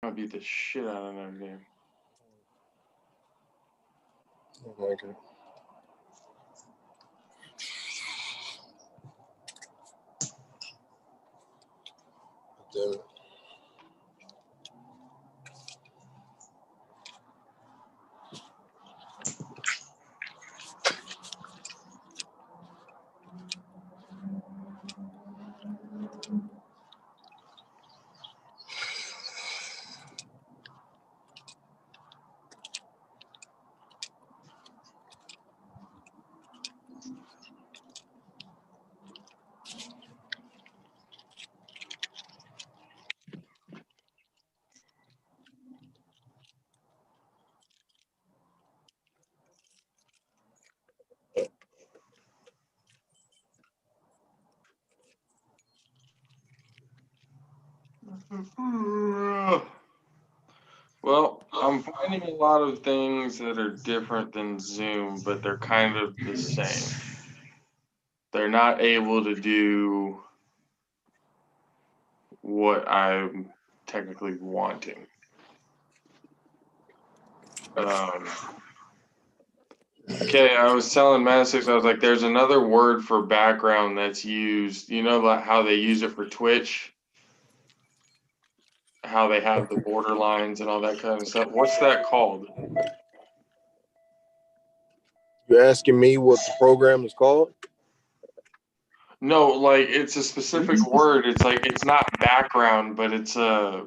I beat the shit out of another game. Okay. Damn it. Well, I'm finding a lot of things that are different than Zoom, but they're kind of the same. They're not able to do what I'm technically wanting. Okay, I was telling Madison, I was like, there's another word for background that's used. You know how they use it for Twitch? How they have the border lines and all that kind of stuff. What's that called? You asking me what the program is called? No, like it's a specific word. It's like it's not background, but it's I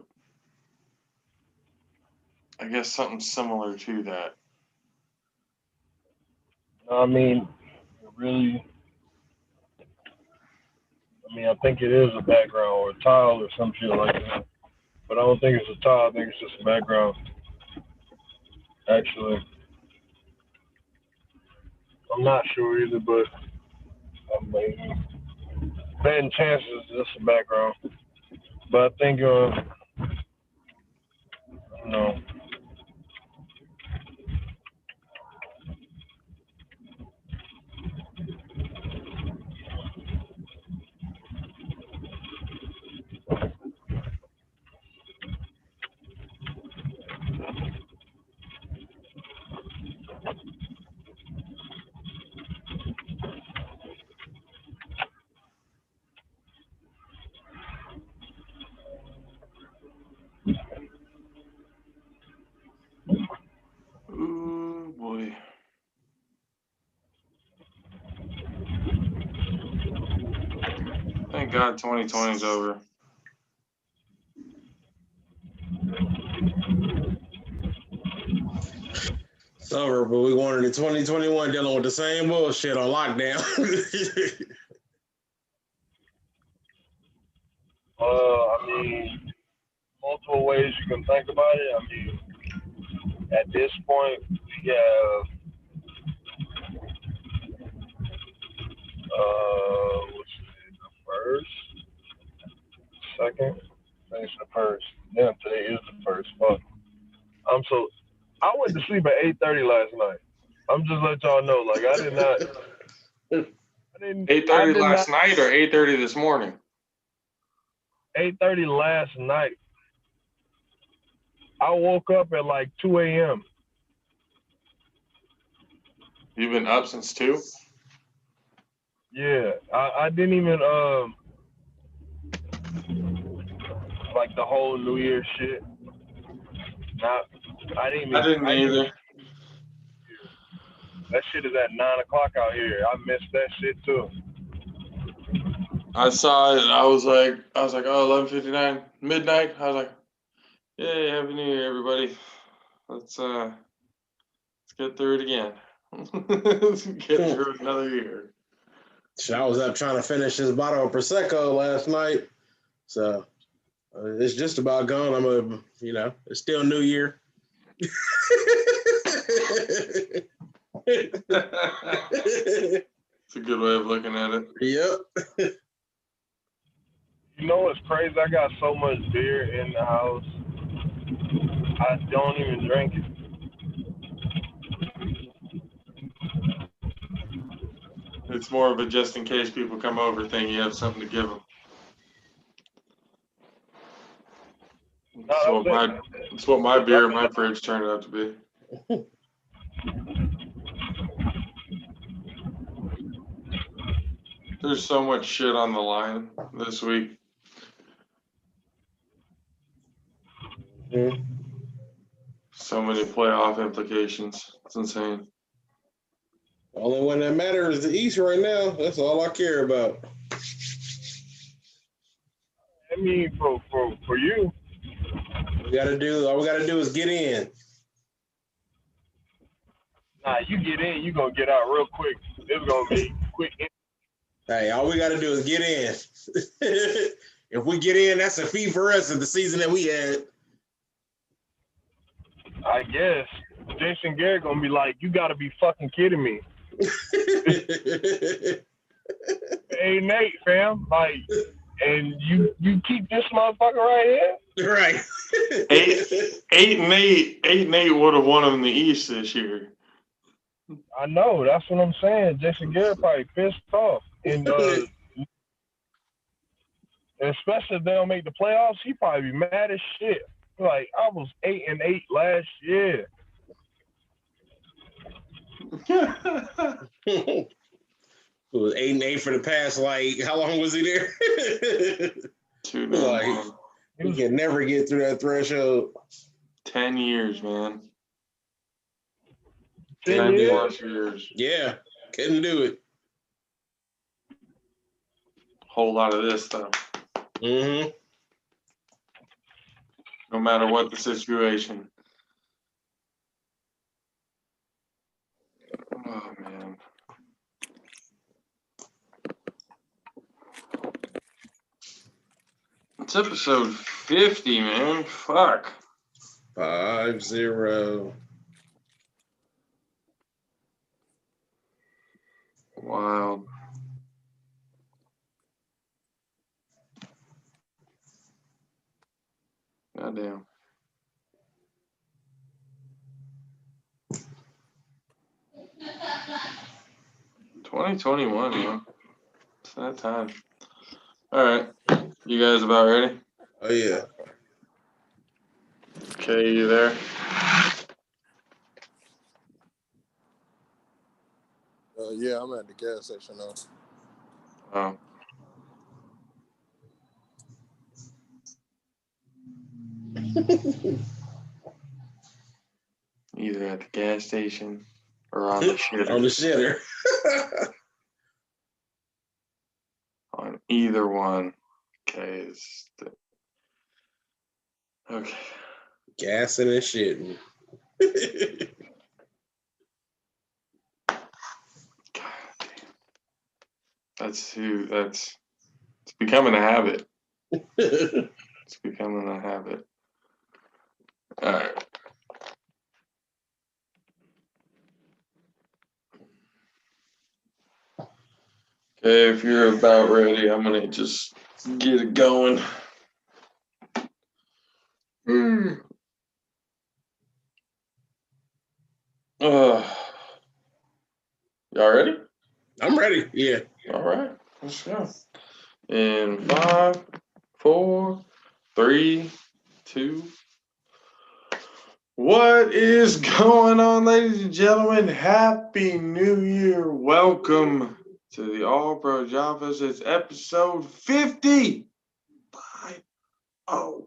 guess something similar to that. I mean, really, I think it is a background or a tile or some shit like that. But I don't think it's a tile. I think it's just a background. Actually, I'm not sure either, but I'm maybe betting chances it's just a background. But I think, no. Ooh boy. Thank God 2020 is over. It's over, but we going into 2021 dealing with the same bullshit on lockdown. Multiple ways you can think about it. At this point, we have what's it, the first, second, finish the first. Yeah, today is the first. Fuck. I went to sleep at 8:30 last night. I'm just letting y'all know, like I did not. 8:30 last night or 8:30 this morning? 8:30 last night. I woke up at like 2 a.m. You've been up since 2? Yeah, I didn't even like the whole New Year shit. I didn't either. That shit is at 9 o'clock out here. I missed that shit too. I saw it and I was like, oh, 11:59, midnight. I was like, yay, Happy New Year, everybody. Let's get through it again. Let's get through another year. So I was up trying to finish this bottle of Prosecco last night. So it's just about gone. It's still New Year. It's a good way of looking at it. Yep. You know what's crazy? I got so much beer in the house. I don't even drink it. It's more of a just in case people come over thing. You have something to give them. No, That's what my beer in my fridge turned out to be. There's so much shit on the line this week. Mhm. So many playoff implications. It's insane. The only one that matters is the East right now. That's all I care about. I mean, for you, All we gotta do is get in. nah, you get in, you gonna get out real quick. It's gonna be quick. Hey, all we gotta do is get in. If we get in, that's a fee for us of the season that we had. I guess Jason Garrett gonna be like, you gotta be fucking kidding me. Hey Nate, fam, like, and you keep this motherfucker right here. Right. 8-8 would have won them in the East this year. I know, that's what I'm saying. Jason Garrett probably pissed off, and especially if they don't make the playoffs, he probably be mad as shit. Like, I was 8-8 last year. It was 8-8 for the past, like, how long was he there? 2 Like, he can never get through that threshold. 10 years, man. 10 years? plus years. Yeah, couldn't do it. Whole lot of this stuff. Mm-hmm. No matter what the situation. Oh, man. It's episode 50, man. Fuck. 5-0. Wild. Goddamn. $2021, man. It's that time. All right. You guys about ready? Oh, yeah. Okay, you there? Yeah, I'm at the gas station now. Oh. Either at the gas station or on the shitter. On the shitter. On either one. Okay. Okay. Gassing and shitting. God damn. It's becoming a habit. It's becoming a habit. All right. Okay, if you're about ready, I'm gonna just get it going. Y'all ready? I'm ready. Yeah. All right, let's go. In 5, 4, 3, 2. What is going on, ladies and gentlemen? Happy New Year. Welcome to the All Pro JAFFOs. It's episode 50. 5-0.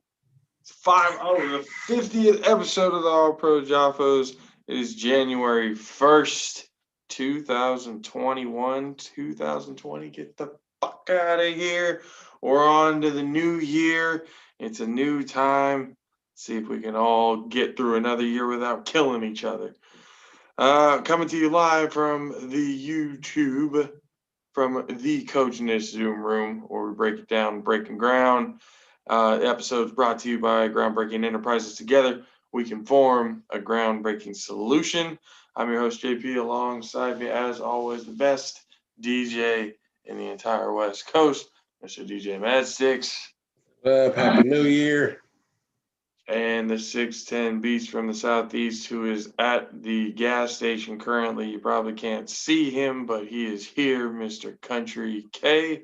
It's 5-0. The 50th episode of the All Pro JAFFOs. It is January 1st, 2021. 2020. Get the fuck out of here. We're on to the new year. It's a new time. See if we can all get through another year without killing each other. Coming to you live from the YouTube, from the Coachness Zoom room, where we break it down, breaking ground. The episode is brought to you by Groundbreaking Enterprises. Together, we can form a groundbreaking solution. I'm your host, JP. Alongside me, as always, the best DJ in the entire West Coast, Mr. DJ Madsticks. Happy New Year. And the 6'10" beast from the Southeast, who is at the gas station currently. You probably can't see him, but he is here, Mr. Country K.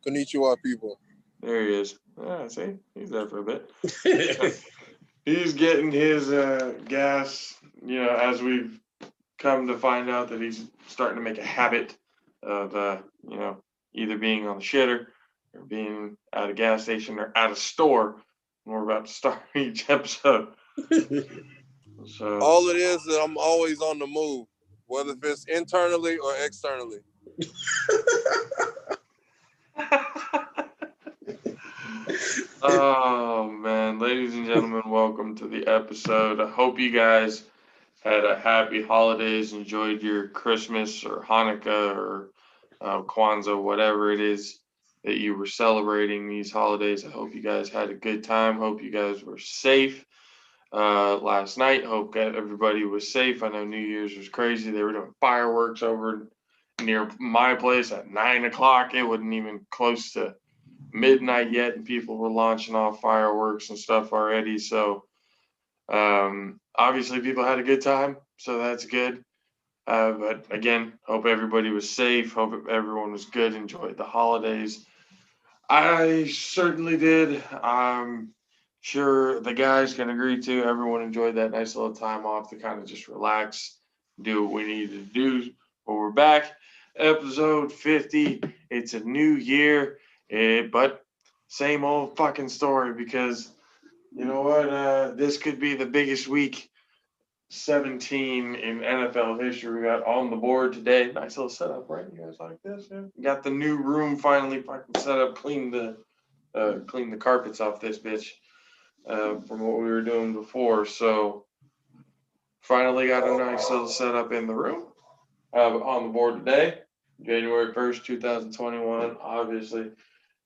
Konnichiwa, people. There he is. Yeah, see, he's there for a bit. He's getting his gas, as we've come to find out that he's starting to make a habit of, either being on the shitter or being at a gas station or at a store. And we're about to start each episode. So All it is I'm always on the move, whether if it's internally or externally. Oh man, ladies and gentlemen, welcome to the episode. I hope you guys had a happy holidays, enjoyed your Christmas or Hanukkah or Kwanzaa, whatever it is that you were celebrating these holidays. I hope you guys had a good time. Hope you guys were safe last night. Hope that everybody was safe. I know New Year's was crazy. They were doing fireworks over near my place at 9 o'clock. It wasn't even close to midnight yet, and people were launching off fireworks and stuff already. So obviously people had a good time, so that's good. But again, hope everybody was safe. Hope everyone was good. Enjoyed the holidays. I certainly did. I'm sure the guys can agree too. Everyone enjoyed that nice little time off to kind of just relax, do what we needed to do. But we're back, episode 50. It's a new year, but same old fucking story because you know what? This could be the biggest week 17 in NFL history. We got on the board today. Nice little setup, right? You guys like this? Yeah. Got the new room finally fucking set up. Clean the carpets off this bitch from what we were doing before. So finally got a nice little setup in the room. On the board today, January 1st, 2021. Obviously,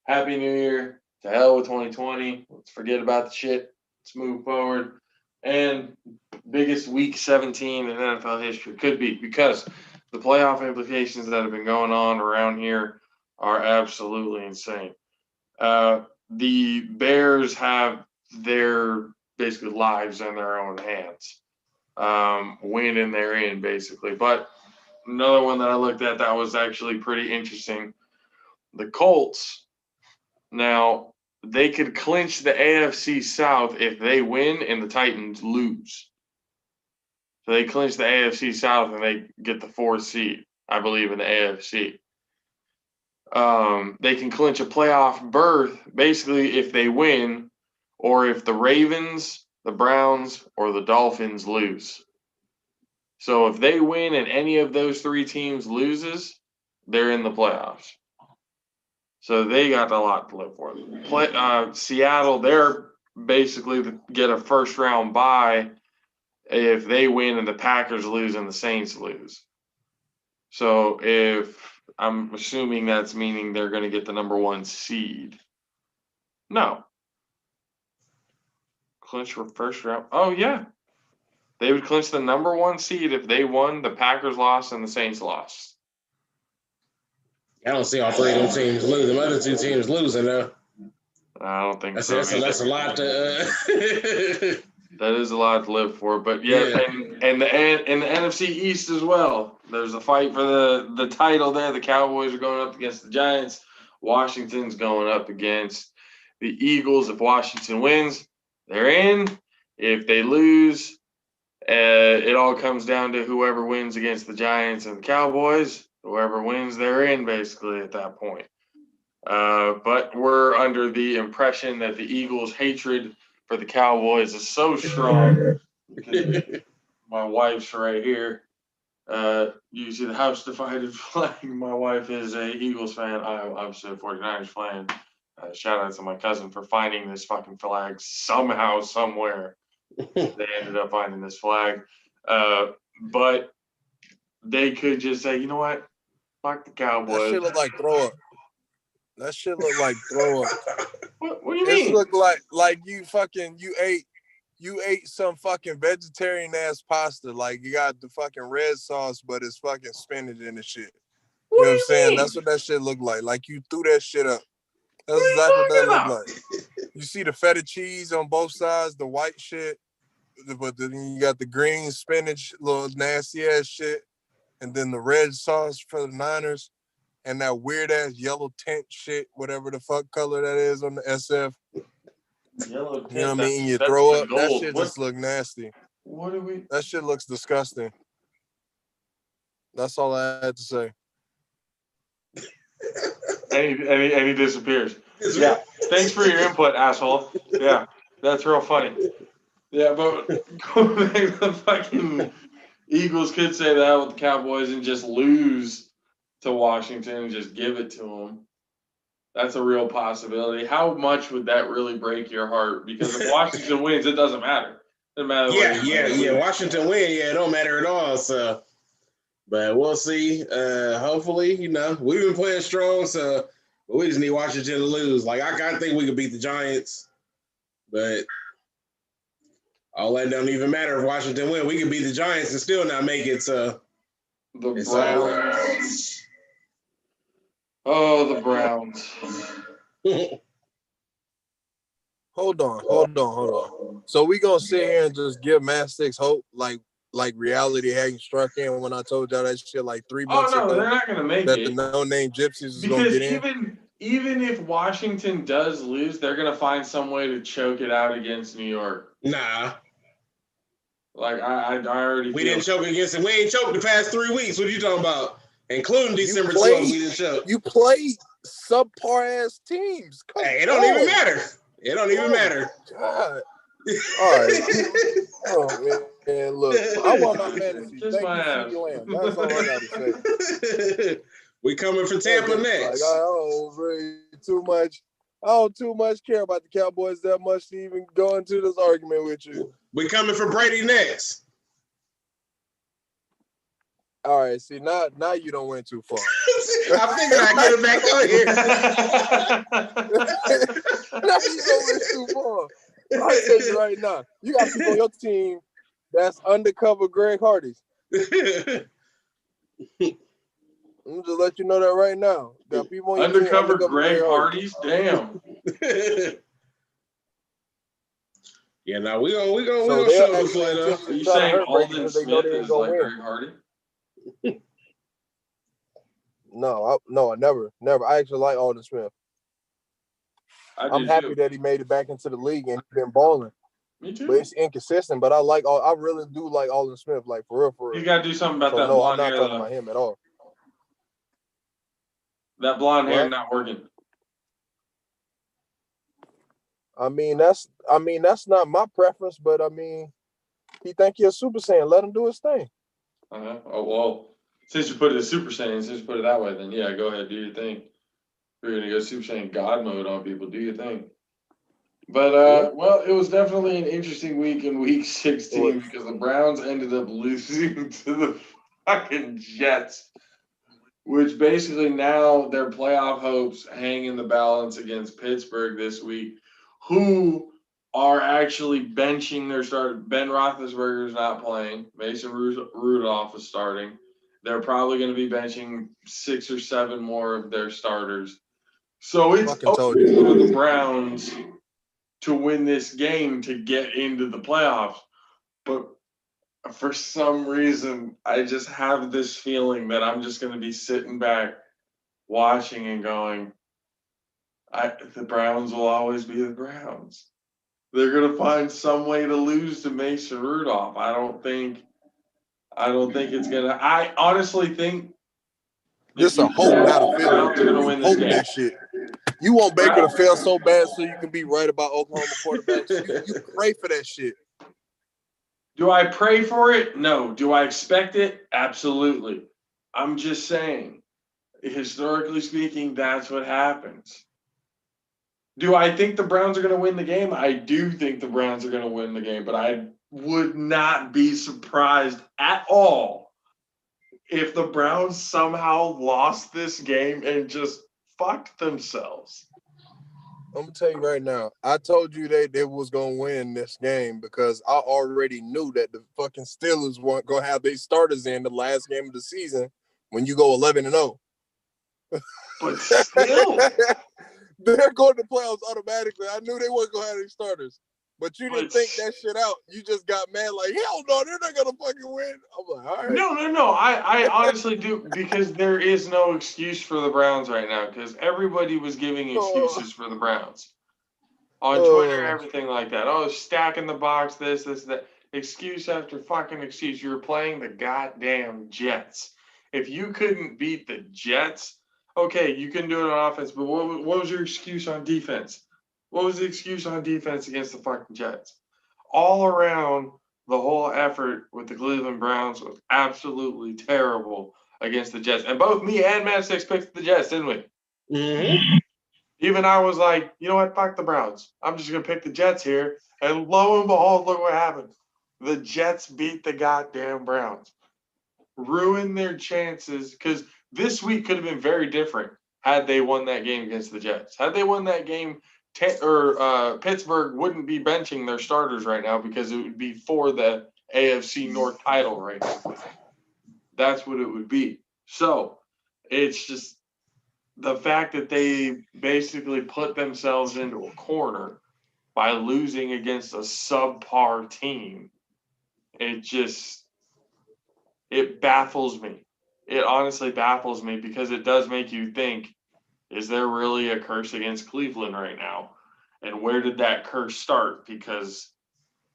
Happy New Year. To hell with 2020. Let's forget about the shit. Let's move forward. And biggest week 17 in NFL history could be because the playoff implications that have been going on around here are absolutely insane. The Bears have their basically lives in their own hands. Win and they're in basically. But another one that I looked at that was actually pretty interesting. The Colts. Now, they could clinch the AFC South if they win and the Titans lose. So they clinch the AFC South and they get the 4th seed, I believe, in the AFC. They can clinch a playoff berth basically if they win or if the Ravens, the Browns, or the Dolphins lose. So if they win and any of those 3 teams loses, they're in the playoffs. So they got a lot to live for. Seattle, they're basically get a first round bye if they win and the Packers lose and the Saints lose. So if I'm assuming that's meaning they're going to get the number 1 seed. No. Clinch for first round. Oh, yeah. They would clinch the number 1 seed if they won, the Packers lost, and the Saints lost. I don't see all 3 of them teams losing. The other 2 teams losing, though. I don't think so. That's a lot to. That is a lot to live for, but yeah. And the NFC East as well. There's a fight for the title there. The Cowboys are going up against the Giants. Washington's going up against the Eagles. If Washington wins, they're in. If they lose, it all comes down to whoever wins against the Giants and the Cowboys. Whoever wins, they're in basically at that point. But we're under the impression that the Eagles' hatred for the Cowboys is so strong because my wife's right here. You see the house divided flag. My wife is a Eagles fan. I'm obviously a 49ers fan. Shout out to my cousin for finding this fucking flag somehow, somewhere. They ended up finding this flag. But they could just say, you know what? Fuck the Cowboys. That shit look like throw up. That shit look like throw up. What do you mean? It look like you ate some fucking vegetarian ass pasta. Like you got the fucking red sauce, but it's fucking spinach in the shit. You know what I'm saying? That's what that shit look like. Like you threw that shit up. That's exactly what that look like. You see the feta cheese on both sides, the white shit, but then you got the green spinach, little nasty ass shit, and then the red sauce for the Niners. and that weird ass yellow tint shit, whatever the fuck color that is on the SF. Yellow tint, you know what I mean? You that's throw the up, that gold. shit just look nasty. What are we? That shit looks disgusting. That's all I had to say. And he disappears. Yeah. Thanks for your input, asshole. Yeah, that's real funny. Yeah, but going back to the fucking Eagles could say that with the Cowboys and just lose to Washington and just give it to them. That's a real possibility. How much would that really break your heart? Because if Washington wins, it doesn't matter. It doesn't matter. Yeah. Washington win. Yeah, it don't matter at all. So, but we'll see. Hopefully, we've been playing strong, so we just need Washington to lose. Like I think we could beat the Giants, but all that don't even matter if Washington win. We could beat the Giants and still not make it. So the Browns. Oh, the Browns. Hold on. So we gonna sit here and just give Mad Sticks hope, like reality hadn't struck in when I told y'all that shit like 3 months ago. They're not gonna make that it. The no-name gypsies is gonna get in. Even if Washington does lose, they're gonna find some way to choke it out against New York. Nah. Like I already. We didn't choke against it. We ain't choked the past 3 weeks. What are you talking about? Including December 12th, we didn't choke. You played subpar ass teams. Hey, it don't even matter. It don't even matter. God. All right. Oh man, look, I want my fantasy. Just Thank my you, ass. CD Lamb. That's all I gotta say. We coming for Tampa next. Like, I don't really too much care about the Cowboys that much to even go into this argument with you. We coming for Brady next. All right, see now you don't went too far. I figured I'd get it back on here. Now you don't went too far. I'll tell you right now, you got people on your team that's undercover Greg Hardy's. I'm just let you know that right now. Got people on your undercover team, Greg Hardy's. Damn. Yeah, now we gonna show the play though. Are you saying Alden Smith is like Greg Hardy? No, I never. I actually like Alden Smith. I'm happy that he made it back into the league and he's been balling. Me too. But it's inconsistent. But I really do like Alden Smith, like for real. You gotta do something about that no, blonde I'm not hair. talking about him at all. That blonde hair not working. I mean, that's not my preference, but I mean, he think he's a Super Saiyan. Let him do his thing. Oh well, since you put it as Super Saiyan, since you put it that way, then yeah, go ahead, do your thing. If you're gonna go Super Saiyan God mode on people, do your thing. But well, it was definitely an interesting week in Week 16 because the Browns ended up losing to the fucking Jets, which basically now their playoff hopes hang in the balance against Pittsburgh this week, who are actually benching their starter. Ben Roethlisberger's not playing. Mason Rudolph is starting. They're probably going to be benching 6 or 7 more of their starters. So it's open for the Browns to win this game to get into the playoffs. But for some reason, I just have this feeling that I'm just going to be sitting back watching and going, the Browns will always be the Browns. They're going to find some way to lose to Mason Rudolph. I don't think it's going to. I honestly think this a hope, not a feeling. Browns are going to win this game. That shit. You want Baker to fail so bad so you can be right about Oklahoma quarterbacks. You pray for that shit. Do I pray for it? No. Do I expect it? Absolutely. I'm just saying, historically speaking, that's what happens. Do I think the Browns are going to win the game? I do think the Browns are going to win the game, but I would not be surprised at all if the Browns somehow lost this game and just fucked themselves. I'm going to tell you right now, I told you they was going to win this game because I already knew that the fucking Steelers weren't going to have their starters in the last game of the season when you go 11-0. But still. They're going to playoffs automatically. I knew they weren't going to have their starters. But you didn't think that shit out. You just got mad like, hell no, they're not gonna fucking win. I'm like, all right. No. I honestly do, because there is no excuse for the Browns right now, because everybody was giving excuses for the Browns on Twitter, everything like that. Oh, stacking the box, this, that. Excuse after fucking excuse. You were playing the goddamn Jets. If you couldn't beat the Jets, okay, you can do it on offense, but what was your excuse on defense? What was the excuse on defense against the fucking Jets? All around, the whole effort with the Cleveland Browns was absolutely terrible against the Jets. And both me and Matt Six picked the Jets, didn't we? Mm-hmm. Even I was like, you know what? Fuck the Browns. I'm just going to pick the Jets here. And lo and behold, look what happened. The Jets beat the goddamn Browns. Ruined their chances, because this week could have been very different had they won that game against the Jets. Had they won that game, Pittsburgh wouldn't be benching their starters right now, because it would be for the AFC North title right now. That's what it would be. So it's just the fact that they basically put themselves into a corner by losing against a subpar team. It baffles me. It honestly baffles me, because it does make you think, is there really a curse against Cleveland right now? And where did that curse start? Because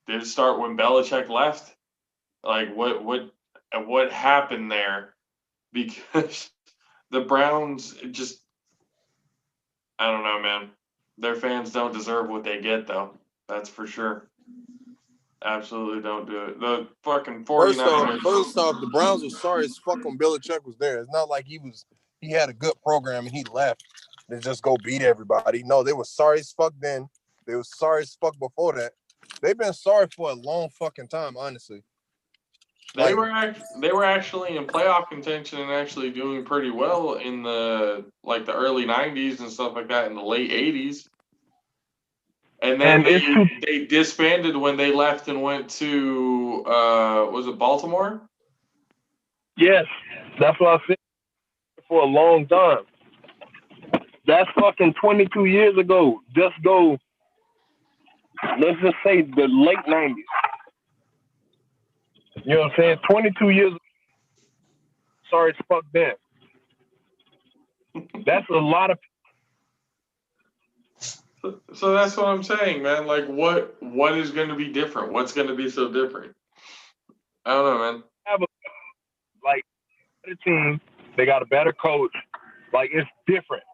did it start when Belichick left? Like, what happened there? Because the Browns just, I don't know, man. Their fans don't deserve what they get, though. That's for sure. Absolutely don't do it. The fucking 49ers. First off, the Browns were sorry as fuck when Belichick was there. It's not like he had a good program and he left to just go beat everybody. No, they were sorry as fuck then. They were sorry as fuck before that. They've been sorry for a long fucking time, honestly. They were actually in playoff contention and actually doing pretty well in the early 90s and stuff like that, in the late 80s. And then they disbanded when they left and went to was it Baltimore? Yes, that's what I said for a long time. That's fucking 22 years ago. Just go, let's just say the late 90s. You know what I'm saying? 22 years ago. Sorry as fuck then. That's a lot of. So that's what I'm saying, man. Like, what is going to be different? What's going to be so different? I don't know, man. Have a team. They got a better coach. Like, it's different.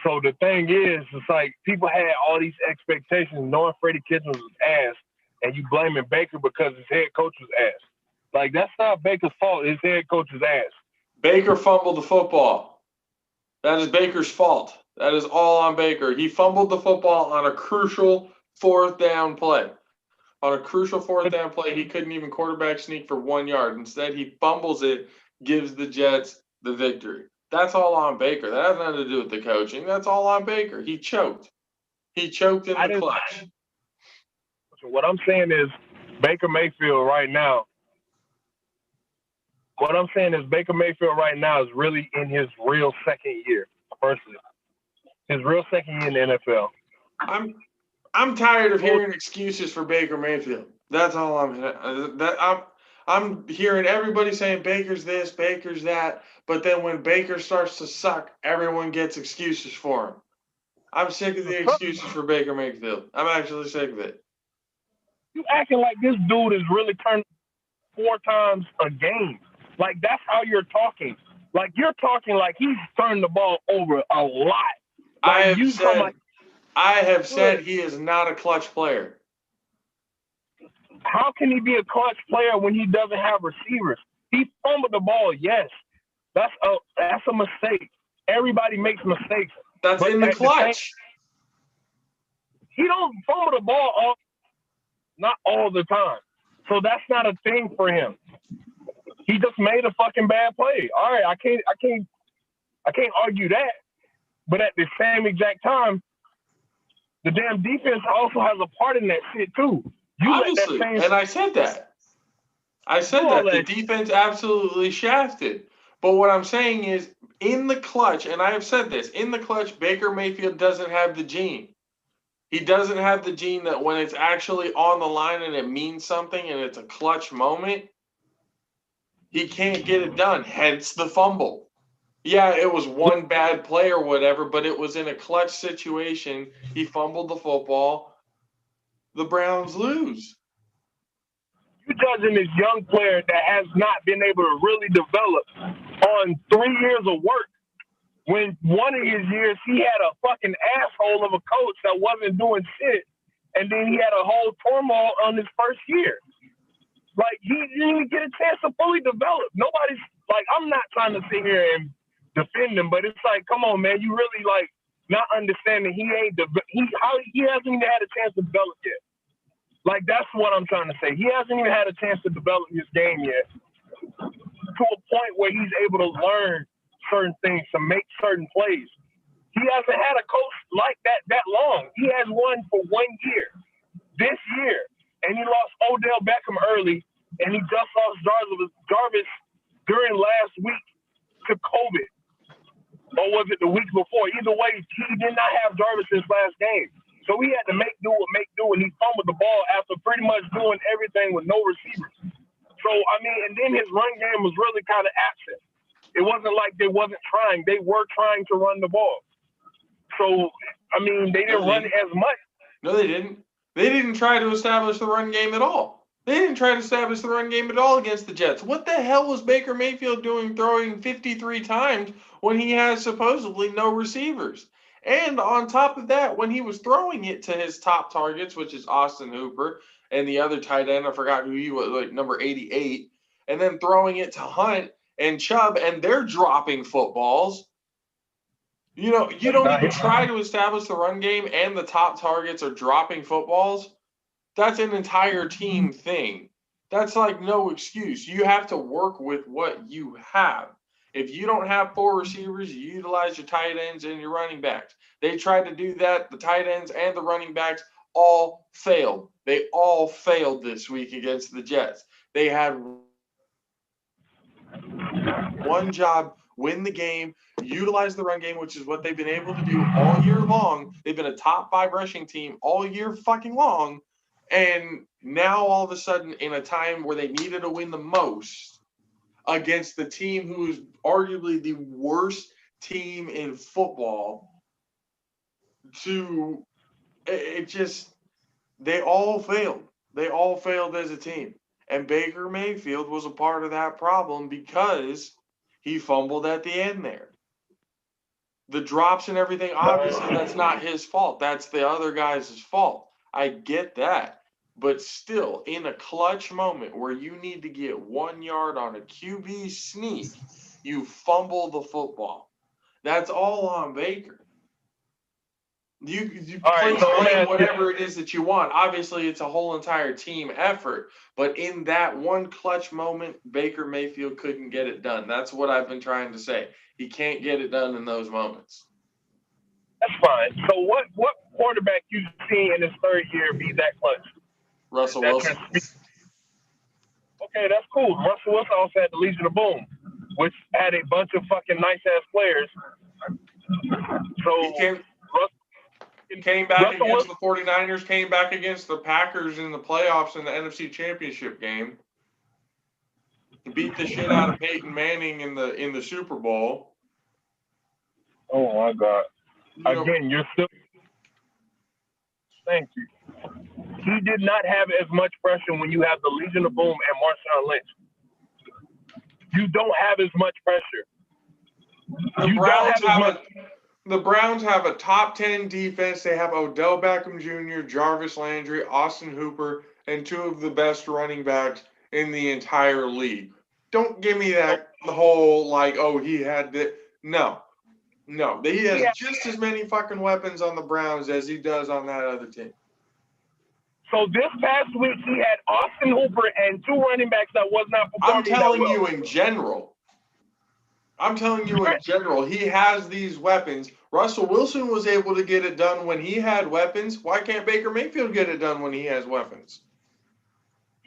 So the thing is, it's like people had all these expectations knowing Freddie Kitchens was ass, and you blaming Baker because his head coach was ass. Like, that's not Baker's fault. His head coach is ass. Baker fumbled the football. That is Baker's fault. That is all on Baker. He fumbled the football on a crucial fourth down play. On a crucial fourth down play, he couldn't even quarterback sneak for 1 yard. Instead, he fumbles it, gives the Jets the victory. That's all on Baker. That has nothing to do with the coaching. That's all on Baker. He choked. He choked in the clutch. So what I'm saying is Baker Mayfield right now. What I'm saying is Baker Mayfield right now is really in his real second year, personally. His real second year in the NFL. I'm tired of hearing excuses for Baker Mayfield. That's all I'm hearing everybody saying Baker's this, Baker's that, but then when Baker starts to suck, everyone gets excuses for him. I'm sick of the excuses for Baker Mayfield. I'm actually sick of it. You acting like this dude is really turned 4 times a game. Like, that's how you're talking. Like, you're talking like he's turned the ball over a lot. Like, I have said he is not a clutch player. How can he be a clutch player when he doesn't have receivers? He fumbled the ball, yes. That's a mistake. Everybody makes mistakes. That's in the clutch. He don't fumble the ball not all the time. So that's not a thing for him. He just made a fucking bad play. All right, I can't argue that. But at the same exact time, the damn defense also has a part in that shit too. Obviously, and I said that. The defense absolutely shafted. But what I'm saying is, in the clutch, and I have said this, in the clutch, Baker Mayfield doesn't have the gene. He doesn't have the gene that when it's actually on the line and it means something and it's a clutch moment, he can't get it done. Hence the fumble. Yeah, it was one bad play or whatever, but it was in a clutch situation. He fumbled the football. The Browns lose. You judging this young player that has not been able to really develop on 3 years of work. When one of his years he had a fucking asshole of a coach that wasn't doing shit, and then he had a whole turmoil on his first year. Like, he didn't even get a chance to fully develop. Nobody's like, I'm not trying to sit here and defend him, but it's like, come on, man, you really like not understanding he hasn't even had a chance to develop yet. Like, that's what I'm trying to say. He hasn't even had a chance to develop his game yet to a point where he's able to learn certain things, to make certain plays. He hasn't had a coach like that long. He has one for 1 year, this year, and he lost Odell Beckham early, and he just lost Jarvis during last week to COVID. Or was it the week before? Either way, he did not have Jarvis his last game. So he had to make do, and he fumbled the ball after pretty much doing everything with no receivers. So, I mean, and then his run game was really kind of absent. It wasn't like they wasn't trying. They were trying to run the ball. So, I mean, they didn't run as much. No, they didn't. They didn't try to establish the run game at all. They didn't try to establish the run game at all against the Jets. What the hell was Baker Mayfield doing throwing 53 times when he has supposedly no receivers? And on top of that, when he was throwing it to his top targets, which is Austin Hooper and the other tight end, I forgot who he was, like number 88, and then throwing it to Hunt and Chubb, and they're dropping footballs. You know, you don't even try to establish the run game and the top targets are dropping footballs. That's an entire team thing. That's like no excuse. You have to work with what you have. If you don't have 4 receivers, you utilize your tight ends and your running backs. They tried to do that. The tight ends and the running backs all failed. They all failed this week against the Jets. They had one job, win the game, utilize the run game, which is what they've been able to do all year long. They've been a top 5 rushing team all year fucking long. And now all of a sudden, in a time where they needed to win the most against the team who is arguably the worst team in football, they all failed. They all failed as a team. And Baker Mayfield was a part of that problem because he fumbled at the end there. The drops and everything, obviously, that's not his fault. That's the other guy's fault. I get that. But still, in a clutch moment where you need to get 1 yard on a QB sneak, you fumble the football. That's all on Baker. You blame whatever it is that you want. Obviously, it's a whole entire team effort. But in that one clutch moment, Baker Mayfield couldn't get it done. That's what I've been trying to say. He can't get it done in those moments. That's fine. So what quarterback you see in his third year be that clutch? Russell Wilson. Okay, that's cool. Russell Wilson also had the Legion of Boom, which had a bunch of fucking nice-ass players. So he came back against the 49ers, came back against the Packers in the playoffs in the NFC Championship game. He beat the shit out of Peyton Manning in the Super Bowl. Oh, my God. Again, you're still – thank you. He did not have as much pressure when you have the Legion of Boom and Marshawn Lynch. You don't have as much pressure. The Browns have a top 10 defense. They have Odell Beckham Jr., Jarvis Landry, Austin Hooper, and 2 of the best running backs in the entire league. Don't give me that whole, like, oh, he had that. No. He has just as many fucking weapons on the Browns as he does on that other team. So this past week, he had Austin Hooper and 2 running backs that was not performing. I'm telling you in general. He has these weapons. Russell Wilson was able to get it done when he had weapons. Why can't Baker Mayfield get it done when he has weapons?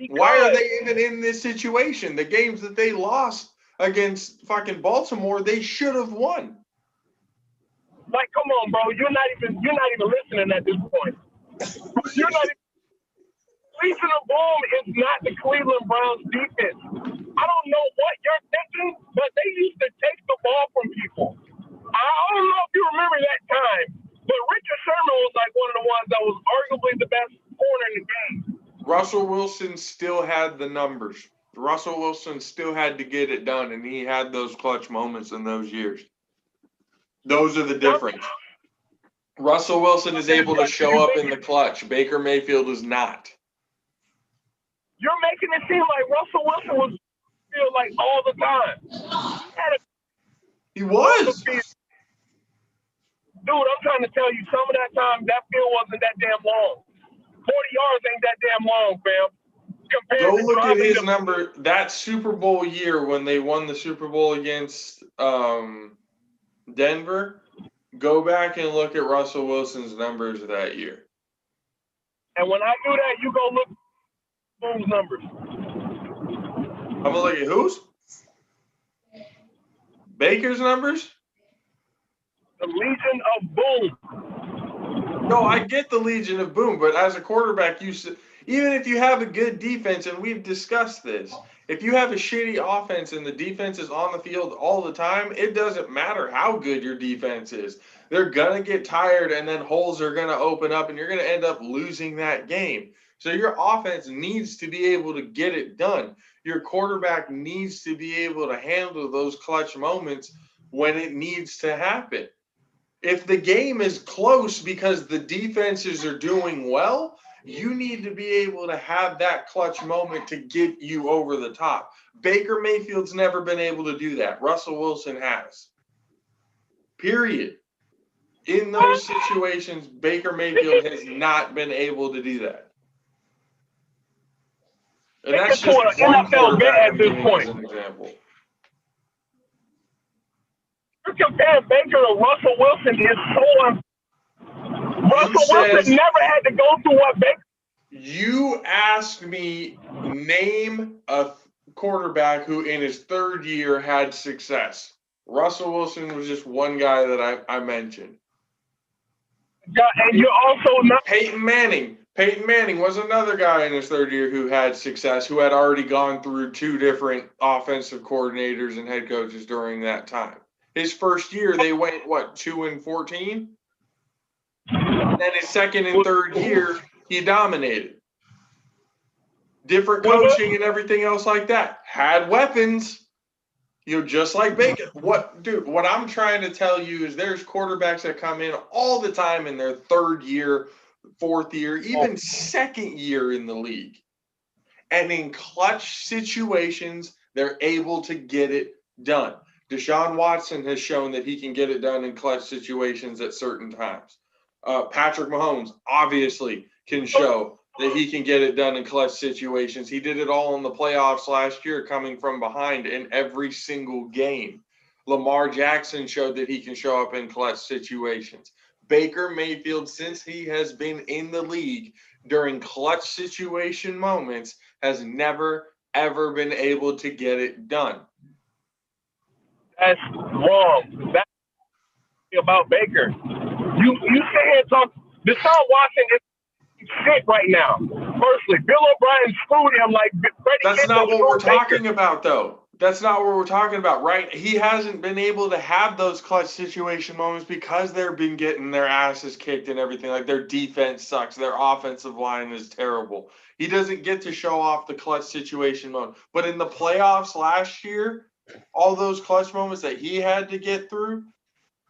Why are they even in this situation? The games that they lost against fucking Baltimore, they should have won. Like, come on, bro. You're not even listening at this point. You're not. Legion of Boom is not the Cleveland Browns defense. I don't know what you're thinking, but they used to take the ball from people. I don't know if you remember that time, but Richard Sherman was like one of the ones that was arguably the best corner in the game. Russell Wilson still had the numbers. Russell Wilson still had to get it done, and he had those clutch moments in those years. Those are the difference. Russell Wilson is able to show up in the clutch. Baker Mayfield is not. You're making it seem like Russell Wilson was feel like all the time. He was. Dude, I'm trying to tell you, some of that time, that field wasn't that damn long. 40 yards ain't that damn long, fam. Go look at his number. That Super Bowl year when they won the Super Bowl against Denver, go back and look at Russell Wilson's numbers that year. And when I do that, you go look at Boom's numbers. I'm going to look at whose? Baker's numbers? The Legion of Boom. No, I get the Legion of Boom, but as a quarterback, even if you have a good defense, and we've discussed this, if you have a shitty offense and the defense is on the field all the time, it doesn't matter how good your defense is. They're going to get tired, and then holes are going to open up, and you're going to end up losing that game. So your offense needs to be able to get it done. Your quarterback needs to be able to handle those clutch moments when it needs to happen. If the game is close because the defenses are doing well, you need to be able to have that clutch moment to get you over the top. Baker Mayfield's never been able to do that. Russell Wilson has. Period. In those situations, Baker Mayfield has not been able to do that. And that's just one quarterback at this point. As an example. You're comparing Baker to Russell Wilson is so Russell Wilson never had to go through what Baker. You asked me name a quarterback who in his third year had success. Russell Wilson was just one guy that I mentioned. Yeah, and you're also not Peyton Manning. Peyton Manning was another guy in his third year who had success, who had already gone through two different offensive coordinators and head coaches during that time. His first year, they went, 2-14? And then his second and third year, he dominated. Different coaching and everything else like that. Had weapons, just like Baker. What I'm trying to tell you is there's quarterbacks that come in all the time in their third year, fourth year, even second year in the league. And in clutch situations, they're able to get it done. Deshaun Watson has shown that he can get it done in clutch situations at certain times. Patrick Mahomes obviously can show that he can get it done in clutch situations. He did it all in the playoffs last year, coming from behind in every single game. Lamar Jackson showed that he can show up in clutch situations. Baker Mayfield, since he has been in the league during clutch situation moments, has never, ever been able to get it done. That's wrong. That's about Baker. You sit here and talk. Deshaun Watson is shit right now. Firstly, Bill O'Brien screwed him like Freddie. That's not what we're talking about, though. That's not what we're talking about, right? He hasn't been able to have those clutch situation moments because they've been getting their asses kicked and everything. Like, their defense sucks. Their offensive line is terrible. He doesn't get to show off the clutch situation moment. But in the playoffs last year, all those clutch moments that he had to get through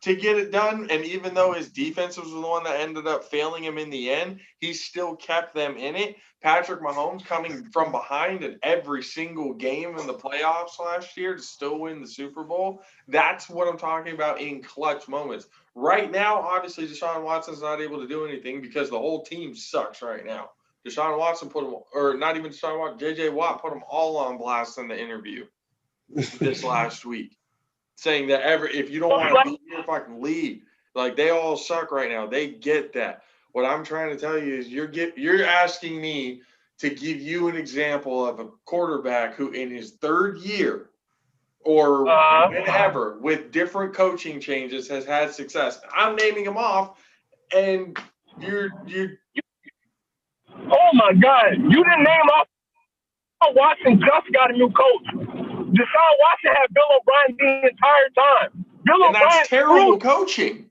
to get it done, and even though his defense was the one that ended up failing him in the end, he still kept them in it. Patrick Mahomes coming from behind in every single game in the playoffs last year to still win the Super Bowl. That's what I'm talking about in clutch moments. Right now, obviously, Deshaun Watson's not able to do anything because the whole team sucks right now. Deshaun Watson put him, or not even Deshaun Watson, J.J. Watt put them all on blast in the interview this last week, saying that if you don't want to be here, fucking leave. Like, they all suck right now. They get that. What I'm trying to tell you is you're asking me to give you an example of a quarterback who in his third year or whenever with different coaching changes has had success. I'm naming them off, and you're my God. You didn't name off Watson just got a new coach. Deshaun Watson had Bill O'Brien the entire time. Bill And O'Brien that's terrible coaching.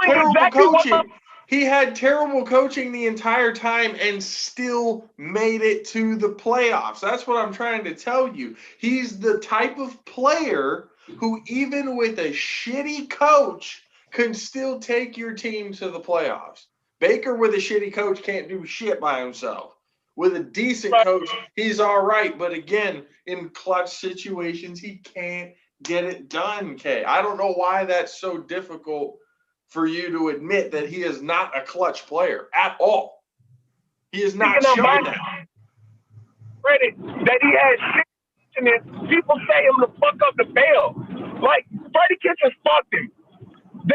Terrible exactly coaching. He had terrible coaching the entire time and still made it to the playoffs. That's what I'm trying to tell you. He's the type of player who, even with a shitty coach, can still take your team to the playoffs. Baker with a shitty coach can't do shit by himself. With a decent coach, he's all right. But again, in clutch situations, he can't get it done, Kay. I don't know why that's so difficult for you to admit that he is not a clutch player at all. He is not shown that. Credit that he has shit in it. People say him to fuck up the bail. Like, Freddie Kitchens fucked him.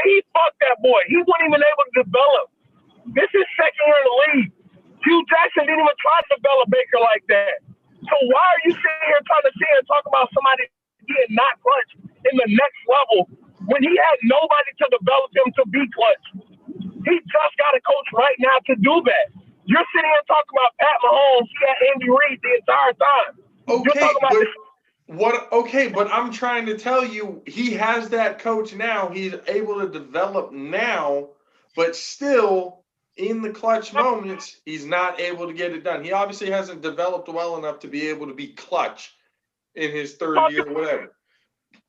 He fucked that boy. He wasn't even able to develop. This is second year in the league. Hugh Jackson didn't even try to develop Baker like that. So why are you sitting here trying to sit and talk about somebody being not clutch in the next level when he had nobody to develop him to be clutch? He just got a coach right now to do that. You're sitting here talking about Pat Mahomes. He had Andy Reid the entire time. But I'm trying to tell you, he has that coach now. He's able to develop now, but still in the clutch moments, he's not able to get it done. He obviously hasn't developed well enough to be able to be clutch in his third year, whatever.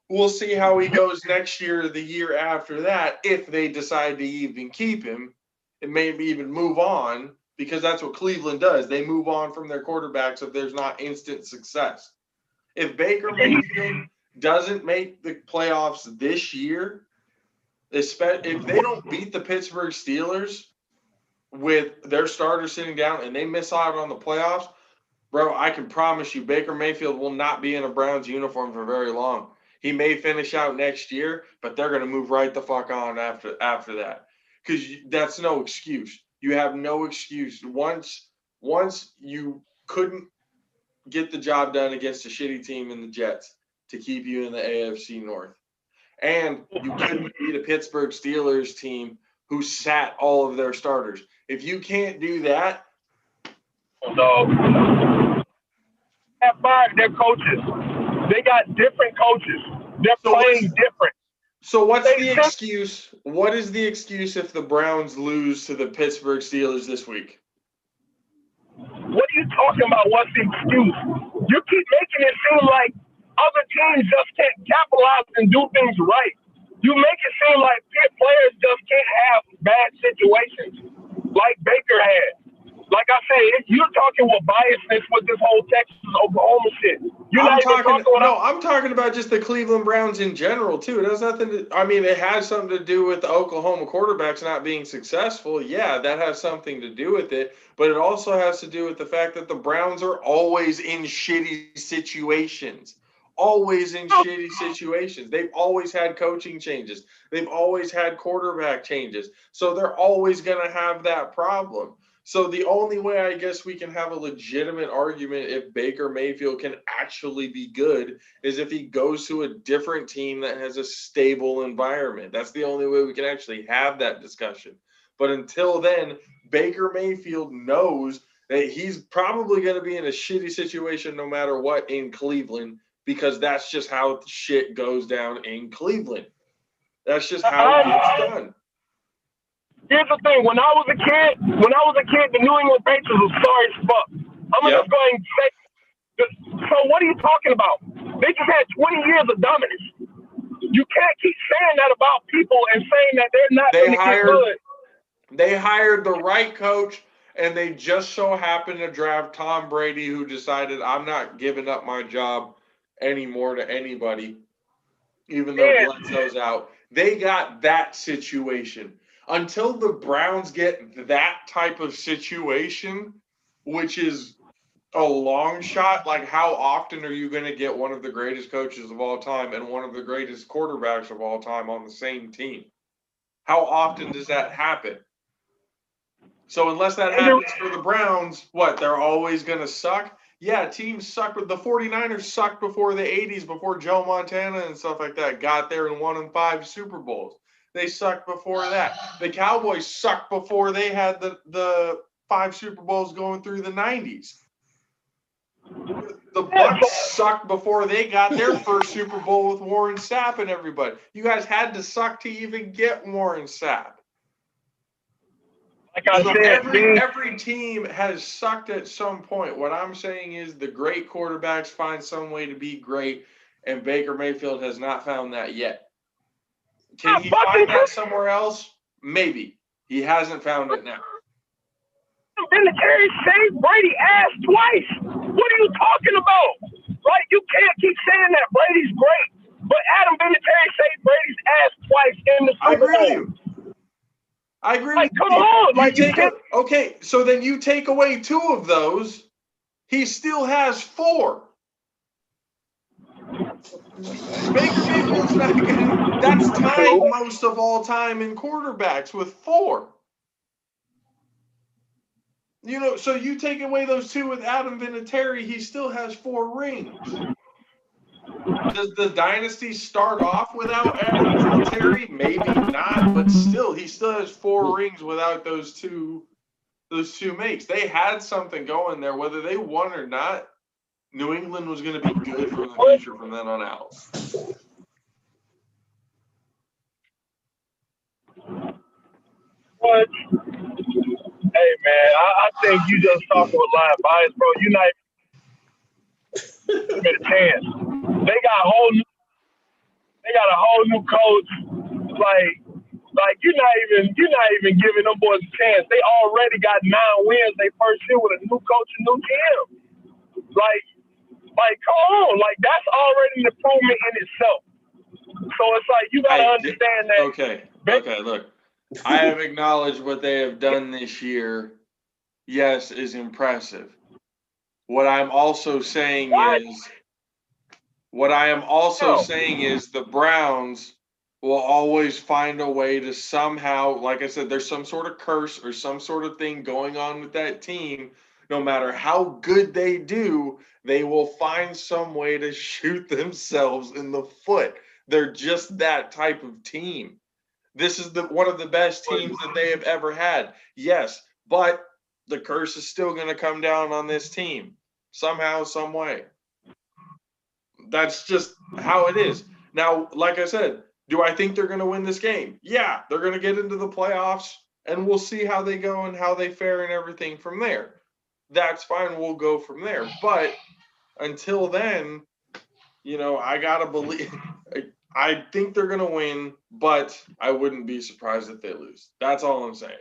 We'll see how he goes next year or the year after that if they decide to even keep him and maybe even move on, because that's what Cleveland does. They move on from their quarterbacks if there's not instant success. If Baker Mayfield doesn't make the playoffs this year, if they don't beat the Pittsburgh Steelers with their starter sitting down and they miss out on the playoffs, bro, I can promise you Baker Mayfield will not be in a Browns uniform for very long. He may finish out next year, but they're going to move right the fuck on after that, because that's no excuse. You have no excuse. Once you couldn't get the job done against a shitty team in the Jets to keep you in the AFC North, and you couldn't beat a Pittsburgh Steelers team who sat all of their starters. If you can't do that, have fired their coaches. They got different coaches. They're playing different. So what's the excuse? What is the excuse if the Browns lose to the Pittsburgh Steelers this week? What are you talking about? What's the excuse? You keep making it seem like other teams just can't capitalize and do things right. You make it seem like players just can't have bad situations like Baker had. Like I say, you're talking with biasness with this whole Texas Oklahoma shit. I'm talking about just the Cleveland Browns in general too. It has nothing to. I mean, it has something to do with the Oklahoma quarterbacks not being successful. Yeah, that has something to do with it. But it also has to do with the fact that the Browns are always in shitty situations. Always in shitty situations. They've always had coaching changes. They've always had quarterback changes. So they're always going to have that problem. So the only way I guess we can have a legitimate argument if Baker Mayfield can actually be good is if he goes to a different team that has a stable environment. That's the only way we can actually have that discussion. But until then, Baker Mayfield knows that he's probably going to be in a shitty situation no matter what in Cleveland, because that's just how shit goes down in Cleveland. That's just how it gets done. Here's the thing. When I was a kid, the New England Patriots was sorry as fuck. I'm going to go and say, so what are you talking about? They just had 20 years of dominance. You can't keep saying that about people and saying that they're not going to get good. They hired the right coach, and they just so happened to draft Tom Brady, who decided, I'm not giving up my job anymore to anybody, even though Bledsoe's out. They got that situation. Until the Browns get that type of situation, which is a long shot, like how often are you going to get one of the greatest coaches of all time and one of the greatest quarterbacks of all time on the same team? How often does that happen? So unless that happens for the Browns, what, they're always going to suck? Yeah, teams suck. The 49ers sucked before the 80s, before Joe Montana and stuff like that got there and won 5 Super Bowls. They sucked before that. The Cowboys sucked before they had the 5 Super Bowls going through the 90s. The Bucks sucked before they got their first Super Bowl with Warren Sapp and everybody. You guys had to suck to even get Warren Sapp. Like I So said, every team has sucked at some point. What I'm saying is the great quarterbacks find some way to be great, and Baker Mayfield has not found that yet. Can he find that somewhere else? Maybe. He hasn't found it now. Vinatieri saved Brady ass twice. What are you talking about? Like, you can't keep saying that Brady's great, but Adam Vinatieri saved Brady's ass twice in the Super Bowl. I agree with you. I agree with you. Come on. Like, okay, so then you take away 2 of those, he still has 4. Baker Mayfield's not gonna, that's tied most of all time in quarterbacks with 4. You know, so you take away those 2 with Adam Vinatieri, he still has 4 rings. Does the dynasty start off without Adam Vinatieri? Maybe not, but still, he still has 4 rings without those two makes. They had something going there, whether they won or not. New England was going to be good for the future from then on out. What? Hey, man, I think you just talking with live bias, bro. You not even a chance. They got a whole new coach. Like you're not even giving them boys a chance. They already got 9 wins they first year with a new coach and new GM. Like, come on. Like, that's already an improvement in itself. So it's like, you got to understand that. Okay, look. I have acknowledged what they have done this year, yes, is impressive. What I'm also saying is the Browns will always find a way to somehow, like I said, there's some sort of curse or some sort of thing going on with that team. No matter how good they do, they will find some way to shoot themselves in the foot. They're just that type of team. This is one of the best teams that they have ever had. Yes, but the curse is still going to come down on this team somehow, some way. That's just how it is. Now, like I said, do I think they're going to win this game? Yeah, they're going to get into the playoffs, and we'll see how they go and how they fare and everything from there. That's fine. We'll go from there. But until then, you know, I got to believe – I think they're going to win, but I wouldn't be surprised if they lose. That's all I'm saying.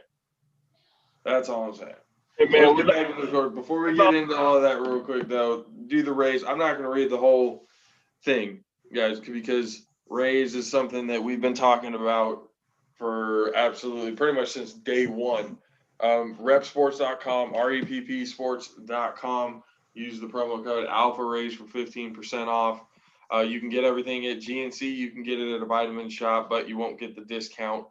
Hey, man, Let's get back to the court. Before we get into all of that real quick, though, do the Rays. I'm not going to read the whole thing, guys, because Rays is something that we've been talking about for absolutely pretty much since day one. Repsports.com, reppsports.com. Use the promo code ALPHARAYS for 15% off. You can get everything at GNC. You can get it at a vitamin shop, but you won't get the discount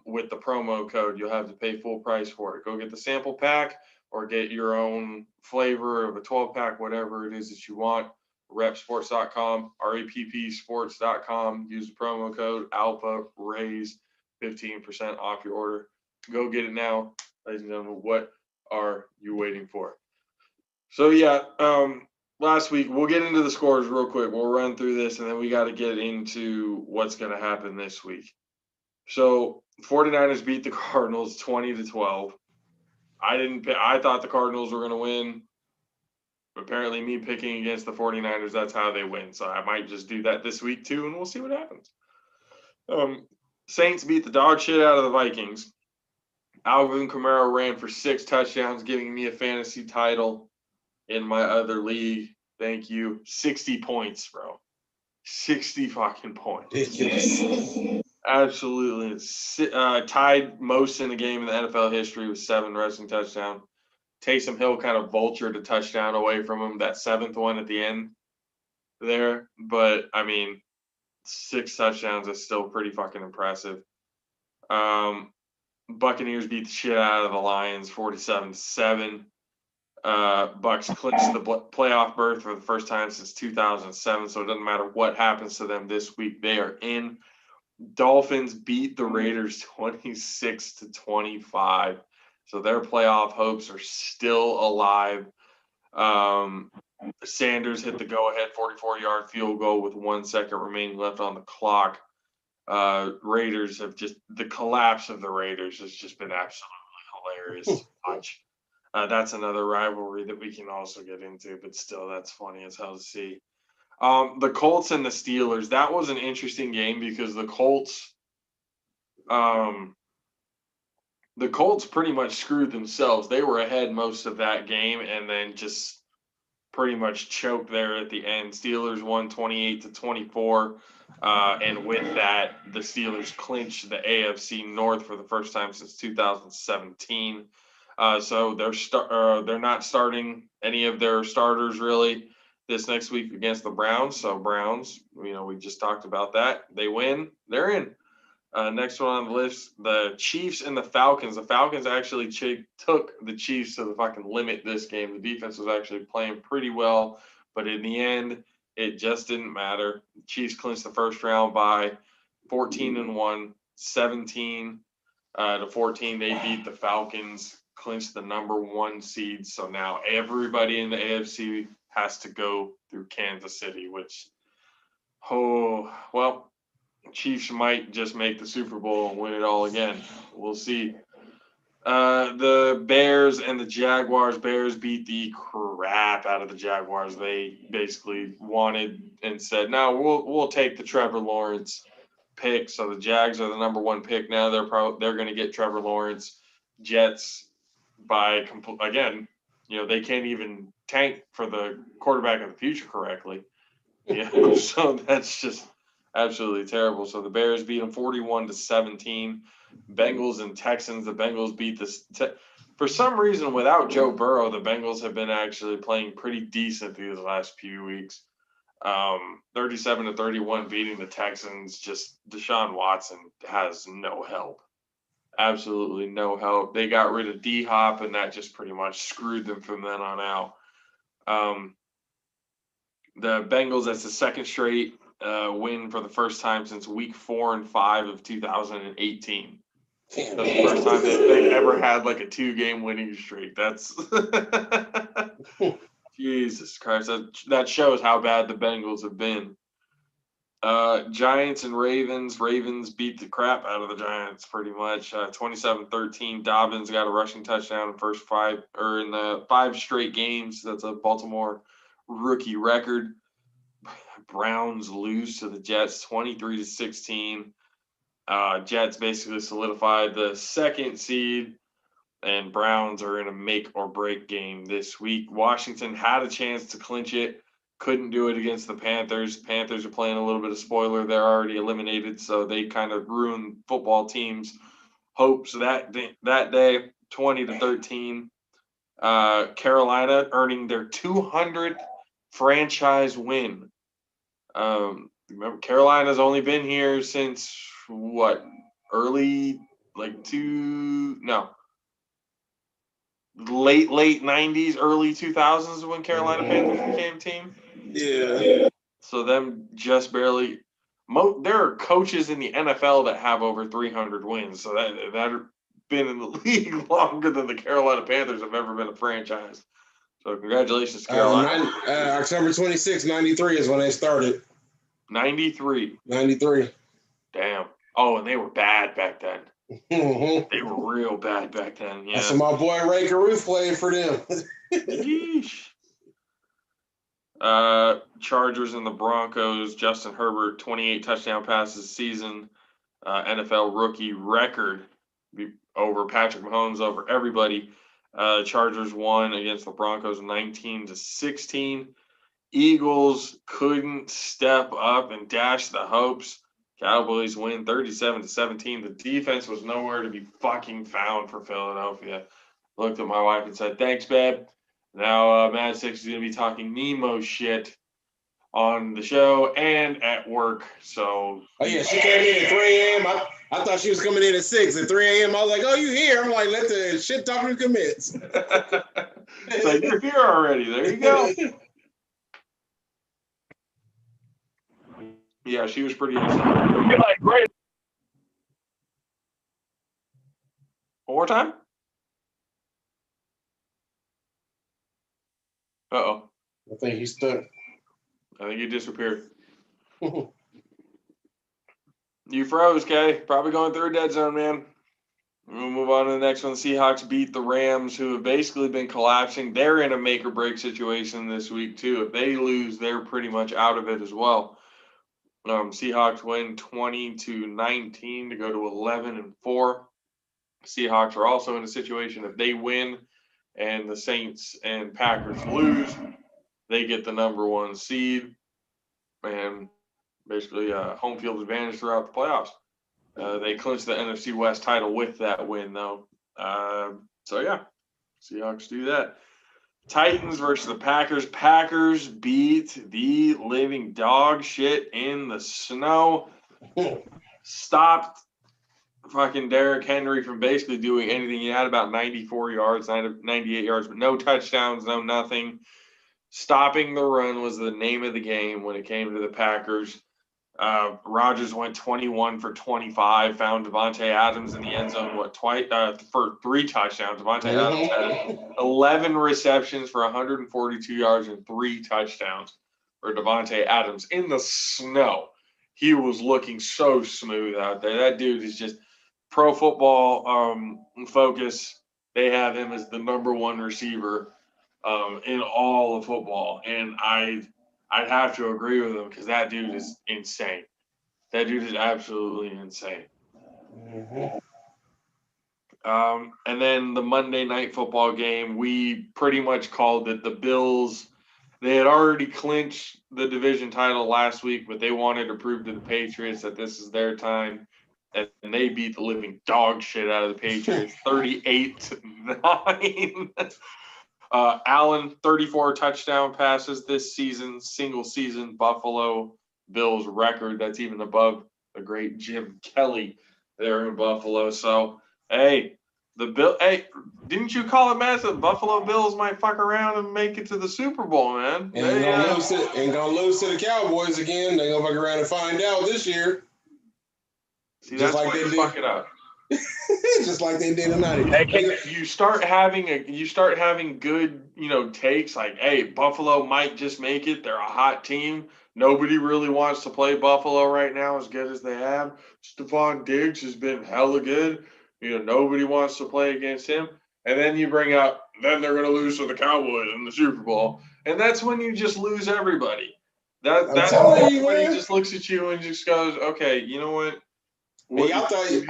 with the promo code. You'll have to pay full price for it. Go get the sample pack or get your own flavor of a 12-pack, whatever it is that you want. Repsports.com, reppsports.com. Use the promo code ALPHARAYS, 15% off your order. Go get it now. Ladies and gentlemen, what are you waiting for? So, yeah, last week, we'll get into the scores real quick. We'll run through this, and then we got to get into what's going to happen this week. So, 49ers beat the Cardinals 20-12. I thought the Cardinals were going to win. Apparently, me picking against the 49ers, that's how they win. So, I might just do that this week, too, and we'll see what happens. Saints beat the dog shit out of the Vikings. Alvin Kamara ran for 6 touchdowns, giving me a fantasy title in my other league. Thank you. 60 points, bro. 60 fucking points. Ridiculous. Absolutely. Tied most in the game in the NFL history with 7 rushing touchdowns. Taysom Hill kind of vultured a touchdown away from him, that 7th one at the end there. But, I mean, 6 touchdowns is still pretty fucking impressive. Buccaneers beat the shit out of the Lions 47-7. Bucks clinched the playoff berth for the first time since 2007, so it doesn't matter what happens to them this week. They are in. Dolphins beat the Raiders 26-25. So their playoff hopes are still alive. Sanders hit the go-ahead 44-yard field goal with 1 second remaining left on the clock. Raiders have the collapse of the Raiders has just been absolutely hilarious to watch. That's another rivalry that we can also get into, but still, that's funny as hell to see. The Colts and the Steelers, that was an interesting game because the Colts pretty much screwed themselves. They were ahead most of that game and then just pretty much choked there at the end. Steelers won 28-24. And with that, the Steelers clinched the AFC North for the first time since 2017. So they're not starting any of their starters really this next week against the Browns. So Browns, we just talked about that. They win, they're in. Next one on the list, the Chiefs and the Falcons. The Falcons actually took the Chiefs to the fucking limit this game. The defense was actually playing pretty well, but in the end, it just didn't matter. The Chiefs clinched the first round by 14-1, 17 to 14. They beat the Falcons, clinched the #1 seed. So now everybody in the AFC has to go through Kansas City, which, Chiefs might just make the Super Bowl and win it all again. We'll see. The Bears and the Jaguars. Bears beat the crap out of the Jaguars. They basically wanted and said, "No, we'll take the Trevor Lawrence pick." So the Jags are the #1 pick now. They're going to get Trevor Lawrence. Jets again. They can't even tank for the quarterback of the future correctly. So that's just absolutely terrible. So the Bears beat them 41-17. Bengals and Texans. The Bengals beat for some reason, without Joe Burrow, the Bengals have been actually playing pretty decent these last few weeks. 37-31 beating the Texans. Just Deshaun Watson has no help. Absolutely no help. They got rid of D-Hop, and that just pretty much screwed them from then on out. The Bengals, that's the second straight win for the first time since week 4 and 5 of 2018. That's the first time they've ever had like a 2-game winning streak. That's Jesus Christ. That shows how bad the Bengals have been. Giants and Ravens. Ravens beat the crap out of the Giants pretty much. 27-13. Dobbins got a rushing touchdown in the 5 straight games. That's a Baltimore rookie record. Browns lose to the Jets 23-16. Jets basically solidified the 2nd seed, and Browns are in a make or break game this week. Washington had a chance to clinch it, couldn't do it against the Panthers. Panthers are playing a little bit of spoiler. They're already eliminated, so they kind of ruined football teams' hopes that day. 20-13. Carolina earning their 200th franchise win. Remember, Carolina's only been here since late 90s, early 2000s when Carolina Panthers became team. Yeah. So them just barely. There are coaches in the NFL that have over 300 wins. So that have been in the league longer than the Carolina Panthers have ever been a franchise. So congratulations, Carolina. October 26, 93 is when they started. 93. 93. Damn. Oh, and they were bad back then. Mm-hmm. They were real bad back then. Yeah. That's my boy Ray Caruth played for them. Yeesh. Chargers and the Broncos. Justin Herbert, 28 touchdown passes this season. NFL rookie record over Patrick Mahomes, over everybody. Chargers won against the Broncos 19-16. Eagles couldn't step up and dash the hopes. Cowboys win 37-17. The defense was nowhere to be fucking found for Philadelphia. Looked at my wife and said, "Thanks, babe." Now Mad Six is going to be talking Nemo shit on the show and at work. So. Oh yeah, she came in at 3 a.m. I thought she was coming in at 6. At 3 a.m. I was like, "Oh, you here?" I'm like, "Let the shit talking commence." It's like, you're here already. There you go. Yeah, she was pretty excited. You're like, great. One more time? Uh-oh. I think he's stuck. I think he disappeared. You froze, Kay. Probably going through a dead zone, man. We'll move on to the next one. The Seahawks beat the Rams, who have basically been collapsing. They're in a make-or-break situation this week, too. If they lose, they're pretty much out of it as well. Seahawks win 20-19 to go to 11-4. Seahawks are also in a situation, if they win and the Saints and Packers lose, they get the number 1 seed and basically home field advantage throughout the playoffs. They clinched the NFC West title with that win, though. So, yeah, Seahawks do that. Titans versus the Packers. Packers beat the living dog shit in the snow. Stopped fucking Derrick Henry from basically doing anything. He had about 94 yards, 98 yards, but no touchdowns, no nothing. Stopping the run was the name of the game when it came to the Packers. Rodgers went 21 for 25, found Devontae Adams in the end zone, for 3 touchdowns. Devontae Adams had 11 receptions for 142 yards and 3 touchdowns for Devontae Adams in the snow. He was looking so smooth out there. That dude is just Pro Football Focus. They have him as the number 1 receiver in all of football, and I'd have to agree with him because that dude is insane. That dude is absolutely insane. And then the Monday Night Football game, we pretty much called it. The Bills, they had already clinched the division title last week, but they wanted to prove to the Patriots that this is their time. And they beat the living dog shit out of the Patriots, 38-9. Allen, 34 touchdown passes this season, single season Buffalo Bills record. That's even above the great Jim Kelly there in Buffalo. So, hey, didn't you call it, Matt, that Buffalo Bills might fuck around and make it to the Super Bowl, man? And gonna lose to the Cowboys again. They're gonna fuck around and find out this year. See, that's like why you fuck it up. Just like they did tonight. You start having good, takes like, hey, Buffalo might just make it. They're a hot team. Nobody really wants to play Buffalo right now as good as they have. Stephon Diggs has been hella good. Nobody wants to play against him. And then you bring up, then they're going to lose to the Cowboys in the Super Bowl. And that's when you just lose everybody. That's when everybody just looks at you and just goes, okay, you know what? Man, y'all counted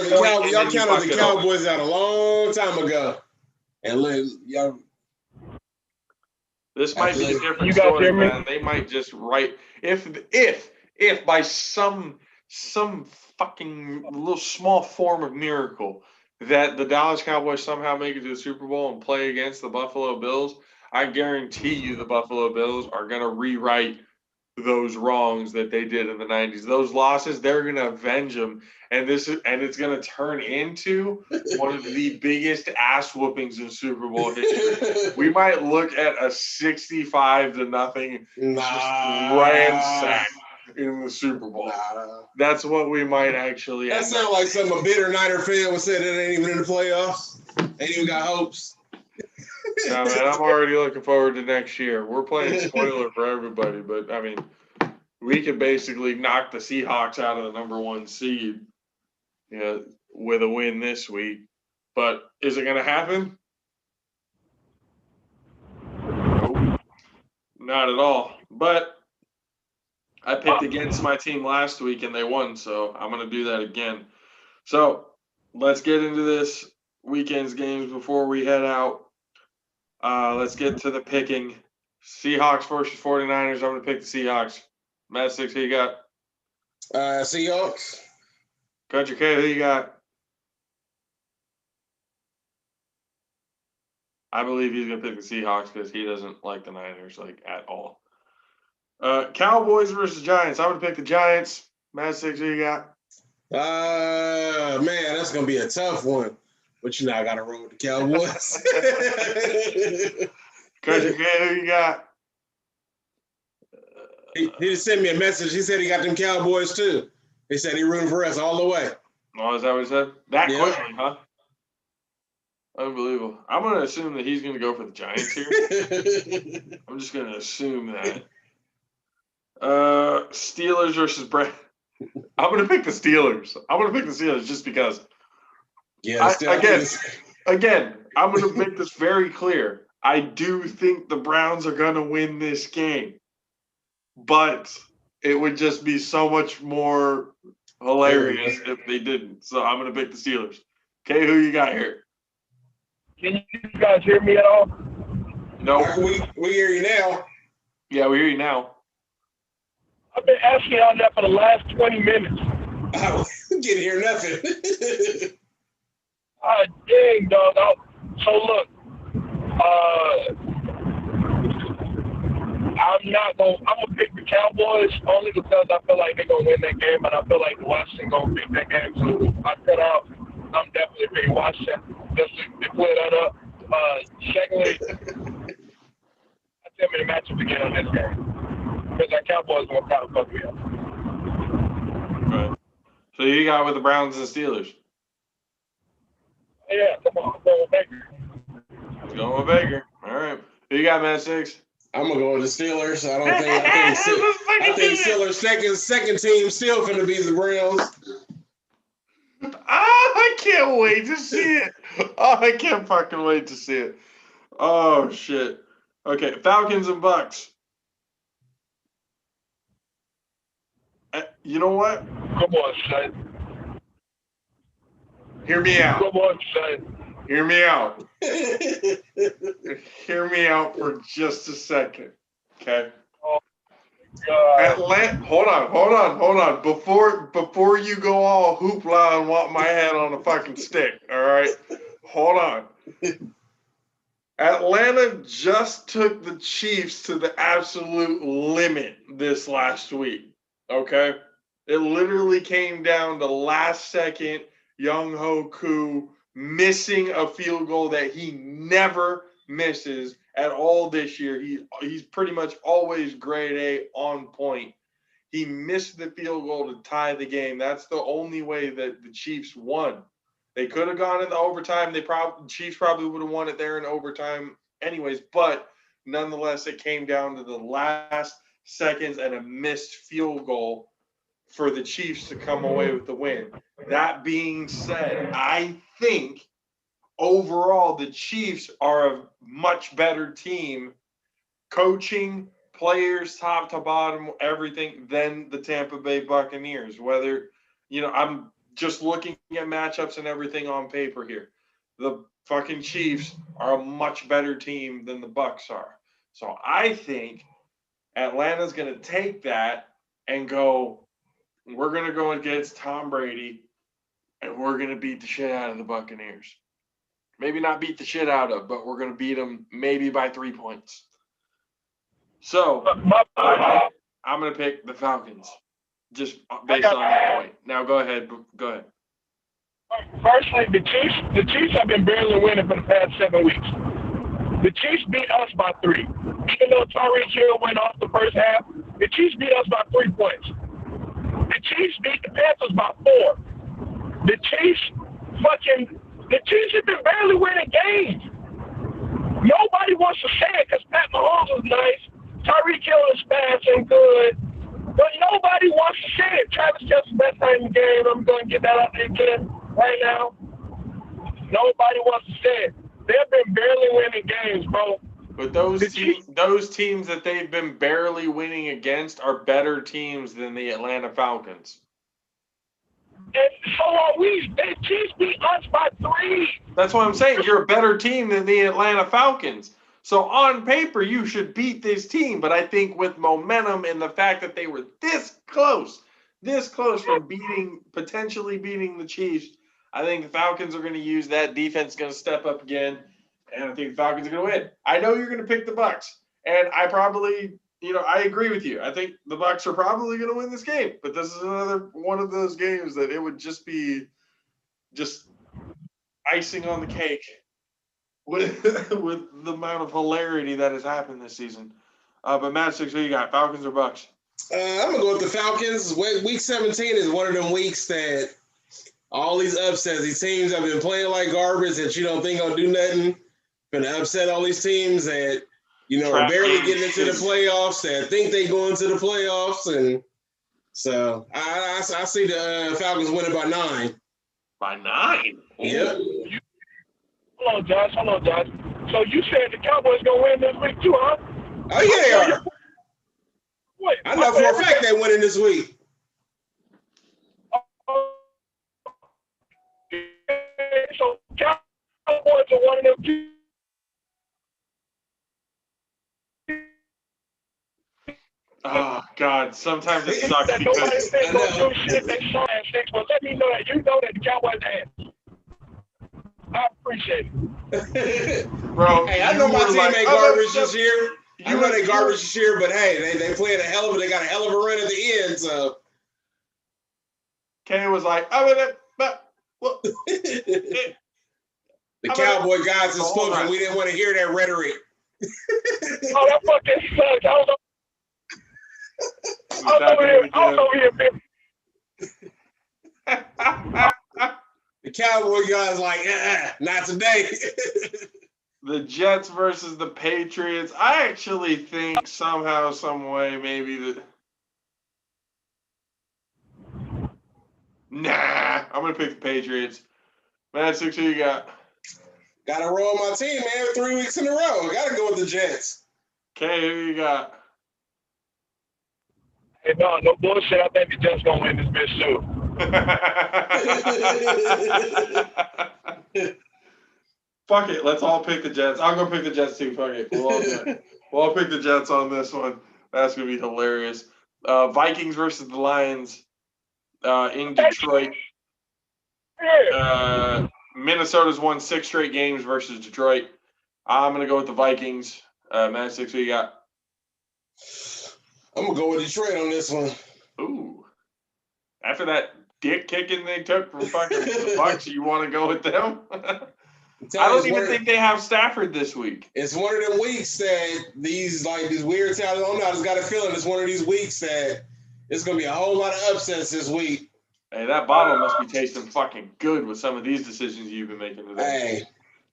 the Cowboys out a long time ago. And y'all. This might be a different story, man. They might just if by some fucking little small form of miracle that the Dallas Cowboys somehow make it to the Super Bowl and play against the Buffalo Bills, I guarantee you the Buffalo Bills are going to rewrite those wrongs that they did in the 90s. Those losses, they're going to avenge them. And it's going to turn into one of the biggest ass whoopings in Super Bowl history. We might look at a 65-0 ransack in the Super Bowl. That's what we might actually. That sounds like something a bitter Niner fan would say that ain't even in the playoffs. Ain't even got hopes. No, man, I'm already looking forward to next year. We're playing spoiler for everybody, but I mean, we could basically knock the Seahawks out of the number 1 seed, with a win this week. But is it going to happen? Nope, not at all. But I picked against my team last week and they won, so I'm going to do that again. So let's get into this weekend's games before we head out. Let's get to the picking. Seahawks versus 49ers. I'm going to pick the Seahawks. Matt Six, who you got? Seahawks. Country K, who you got? I believe he's going to pick the Seahawks because he doesn't like the Niners, at all. Cowboys versus Giants. I'm going to pick the Giants. Matt Six, who you got? Man, that's going to be a tough one. But I got to roll with the Cowboys. Country K, who you got? He just sent me a message. He said he got them Cowboys too. He said he rooting for us all the way. Oh, is that what he said? That quickly, huh? Unbelievable. I'm going to assume that he's going to go for the Giants here. I'm just going to assume that. Steelers versus Brett. I'm going to pick the Steelers. I'm going to pick the Steelers just because. Yeah, Again, I'm going to make this very clear. I do think the Browns are going to win this game. But it would just be so much more hilarious if they didn't. So I'm going to pick the Steelers. Okay, who you got here? Can you guys hear me at all? No. We hear you now. Yeah, we hear you now. I've been asking y'all that for the last 20 minutes. I can't hear nothing. Dang, dog. So look, I'm gonna pick the Cowboys only because I feel like they're gonna win that game, and I feel like Washington gonna pick that game. So I cut out. I'm definitely picking Washington just to clear that up. Secondly, I tell me the matchup again on this game because our Cowboys gonna kind of fuck me up. Right. So you got with the Browns and Steelers. Yeah, come on, I'm going with Baker. Going with Baker. All right. Who you got, Matt Six? I'm gonna go with the Steelers. I think Steelers' second team still gonna be the Browns. I can't wait to see it. I can't fucking wait to see it. Oh shit. Okay, Falcons and Bucks. You know what? Come on, son. Hear me out. Come on, son. Hear me out. Hear me out for just a second. Okay. Oh, God. Hold on. Before you go all hoopla and want my head on a fucking stick, all right? Hold on. Atlanta just took the Chiefs to the absolute limit this last week, okay? It literally came down to last second Young Hoku missing a field goal that he never misses at all this year. He's pretty much always grade A on point. He missed the field goal to tie the game. That's the only way that the Chiefs won. They could have gone into overtime. The Chiefs probably would have won it there in overtime anyways, but nonetheless, it came down to the last seconds and a missed field goal for the Chiefs to come away with the win. That being said, I think overall the Chiefs are a much better team, coaching, players, top to bottom, everything, than the Tampa Bay Buccaneers. Whether, I'm just looking at matchups and everything on paper here. The fucking Chiefs are a much better team than the Bucs are. So I think Atlanta's going to take that and go, we're going to go against Tom Brady, and we're going to beat the shit out of the Buccaneers. Maybe not beat the shit out of, but we're going to beat them maybe by 3 points. So I'm going to pick the Falcons, just based on that point. Now go ahead. Firstly, the Chiefs have been barely winning for the past 7 weeks. The Chiefs beat us by 3. Even though Tyreek Hill went off the first half, the Chiefs beat us by 3 points. The Chiefs beat the Panthers by 4. The Chiefs have been barely winning games. Nobody wants to say it because Pat Mahomes is nice. Tyreek Hill is fast and good. But nobody wants to say it. Travis Kelce's best time in the game. I'm going to get that out there again right now. Nobody wants to say it. They've been barely winning games, bro. But those teams that they've been barely winning against are better teams than the Atlanta Falcons. And so are we. The Chiefs beat us by 3. That's what I'm saying. You're a better team than the Atlanta Falcons. So on paper, you should beat this team. But I think with momentum and the fact that they were this close from potentially beating the Chiefs, I think the Falcons are going to use that. Defense is going to step up again. And I think the Falcons are going to win. I know you're going to pick the Bucs. And I probably, I agree with you. I think the Bucs are probably going to win this game. But this is another one of those games that it would just be icing on the cake with the amount of hilarity that has happened this season. But Matt Six, who you got, Falcons or Bucs? I'm going to go with the Falcons. Week 17 is one of them weeks that all these upsets. These teams have been playing like garbage that you don't think gonna do nothing. Gonna upset all these teams that are barely getting into the playoffs. That think they go into the playoffs, and so I see the Falcons winning by 9. By 9? Yep. Hold on, Josh. So you said the Cowboys gonna win this week too, huh? Oh yeah, they are. Wait, I know for a fact they're winning this week. So Cowboys are one of them. Oh God! Sometimes it sucks That because nobody thinks gonna do shit. They shine six, but let me know that you know that the Cowboys have. I appreciate it, bro. Hey, I know my team ain't garbage this year. I know they garbage this year, but hey, they played they got a hell of a run at the end. So Kenny was like, the Cowboy guys have spoken. We didn't want to hear that rhetoric. Oh, that fucking sucks. I was over here, The Cowboy guys like, not today. The Jets versus the Patriots. I actually think somehow, some way, maybe that. Nah, I'm gonna pick the Patriots. Man, 6, who you got? Gotta roll my team, man. 3 weeks in a row. Gotta go with the Jets. Okay, who you got? Hey, no bullshit. I think the Jets gonna win this bitch too. Fuck it, let's all pick the Jets. I'll go pick the Jets too. Fuck it, we'll all do it. We'll all pick the Jets on this one. That's gonna be hilarious. Vikings versus the Lions in Detroit. Minnesota's won 6 straight games versus Detroit. I'm gonna go with the Vikings. Man, 6, who you got? I'm gonna go with Detroit on this one. Ooh. After that dick kicking they took from fucking the Bucs, you want to go with them? I don't even think they have Stafford this week. It's one of them weeks that these weird talents. I don't know. I just got a feeling it's one of these weeks that it's gonna be a whole lot of upsets this week. Hey, that bottle must be tasting fucking good with some of these decisions you've been making today. Hey.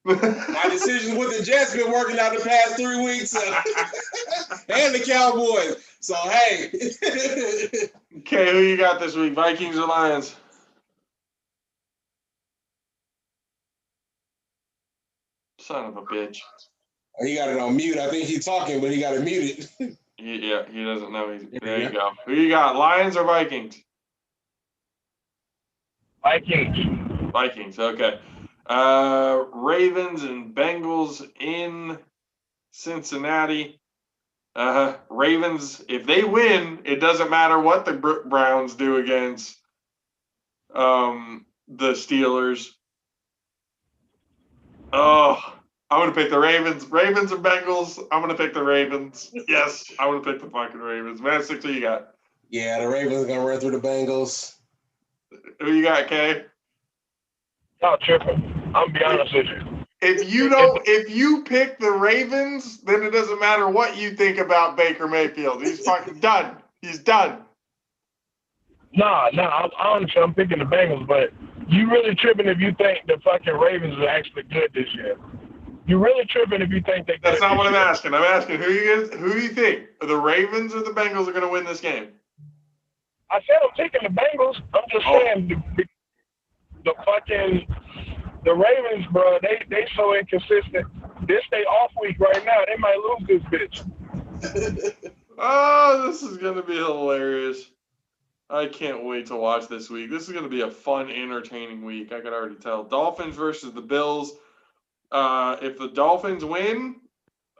My decisions with the Jets been working out the past 3 weeks, and the Cowboys. So hey. Okay, who you got this week? Vikings or Lions? Son of a bitch. He got it on mute. I think he's talking, but he got it muted. Yeah, he doesn't know. There you go. Who you got? Lions or Vikings? Vikings. Okay. Ravens and Bengals in Cincinnati. Ravens, if they win, it doesn't matter what the Browns do against the Steelers. Oh, I'm going to pick the Ravens. Ravens or Bengals? I'm going to pick the Ravens. Yes, I'm going to pick the fucking Ravens. Man, 6, who you got? Yeah, the Ravens are going to run through the Bengals. Who you got, Kay? Y'all tripping. I'm going to be honest with you. If you pick the Ravens, then it doesn't matter what you think about Baker Mayfield. He's fucking done. He's done. Nah. Honestly, I'm picking the Bengals, but you really tripping if you think the fucking Ravens are actually good this year. You really tripping if you think they. That's not what I'm asking. I'm asking who do you think the Ravens or the Bengals are going to win this game? I said I'm picking the Bengals. I'm just saying the Ravens, bro. They so inconsistent. This they off week right now. They might lose this bitch. Oh, this is going to be hilarious. I can't wait to watch this week. This is going to be a fun, entertaining week. I can already tell. Dolphins versus the Bills. If the Dolphins win,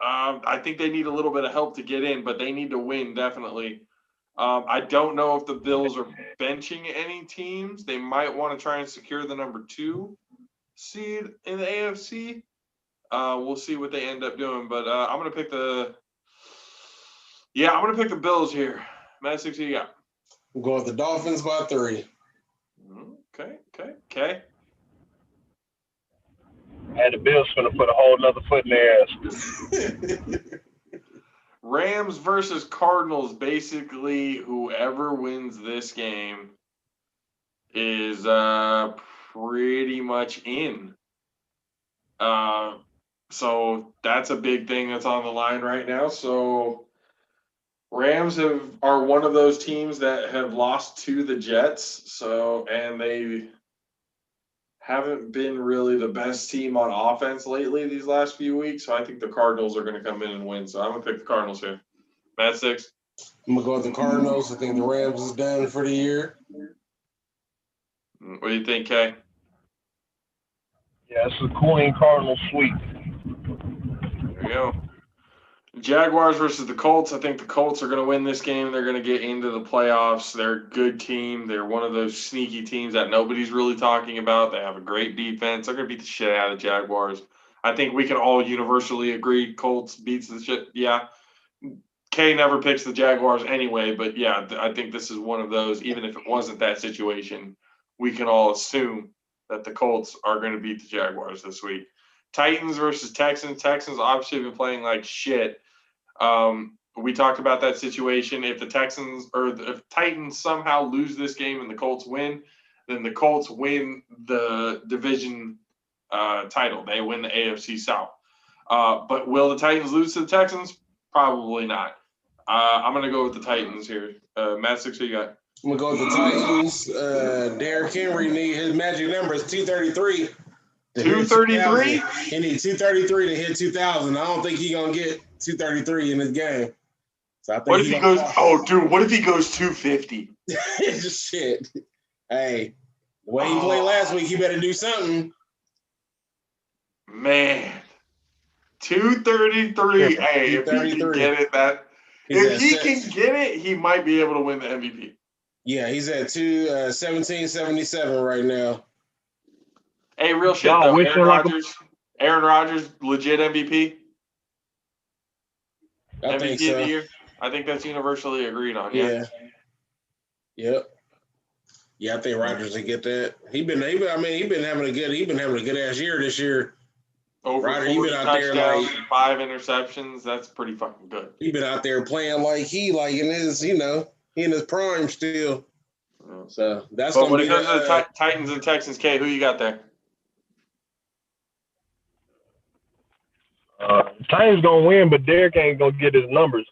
I think they need a little bit of help to get in, but they need to win, definitely. I don't know if the Bills are benching any teams. They might want to try and secure the number 2 seed in the AFC. We'll see what they end up doing, but I'm going to pick the Bills here. Matt, 6, who you got? We'll go with the Dolphins by 3. Okay. And the Bills going to put a whole nother foot in their ass. Rams versus Cardinals. Basically, whoever wins this game is pretty much in. So that's a big thing that's on the line right now. So Rams are one of those teams that have lost to the Jets. So, and they haven't been really the best team on offense lately these last few weeks. So I think the Cardinals are going to come in and win. So I'm going to pick the Cardinals here. Matt, 6. I'm gonna go with the Cardinals. I think the Rams is done for the year. What do you think, Kay? Yeah, it's a Queen Cardinal sweep. There you go. Jaguars versus the Colts. I think the Colts are going to win this game. They're going to get into the playoffs. They're a good team. They're one of those sneaky teams that nobody's really talking about. They have a great defense. They're going to beat the shit out of the Jaguars. I think we can all universally agree Colts beats the shit. Yeah. Kay never picks the Jaguars anyway, but yeah, I think this is one of those. Even if it wasn't that situation, we can all assume that the Colts are going to beat the Jaguars this week. Titans versus Texans. Texans obviously have been playing like shit. We talked about that situation. If the Texans or if Titans somehow lose this game and the Colts win, then the Colts win the division title. They win the AFC South. But will the Titans lose to the Texans? Probably not. I'm going to go with the Titans here. Matt, 6, who you got? I'm gonna go with the Titans. Derrick Henry his magic number is 233. 233? He needs 233 to hit 2,000. I don't think he's gonna get 233 in this game. So I think what if he goes? Oh, dude, what if he goes 250? Shit. Hey, the way he played last week, he better do something. Man, 233. Hey, if he can get it, if he can get it, he might be able to win the MVP. Yeah, he's at 1777 right now. Hey, real shit though. Aaron Rodgers, legit MVP. I think so. Of the year. I think that's universally agreed on. Yeah. Yep. Yeah, I think Rodgers will get that. He's been having a good ass year this year. Over Rodgers, 40 been out touchdowns, there like 5 interceptions. That's pretty fucking good. He's been out there playing like in his, he in his prime still. So that's but when it comes to the Titans and Texans, K, who you got there? Titans gonna win, but Derrick ain't gonna get his numbers.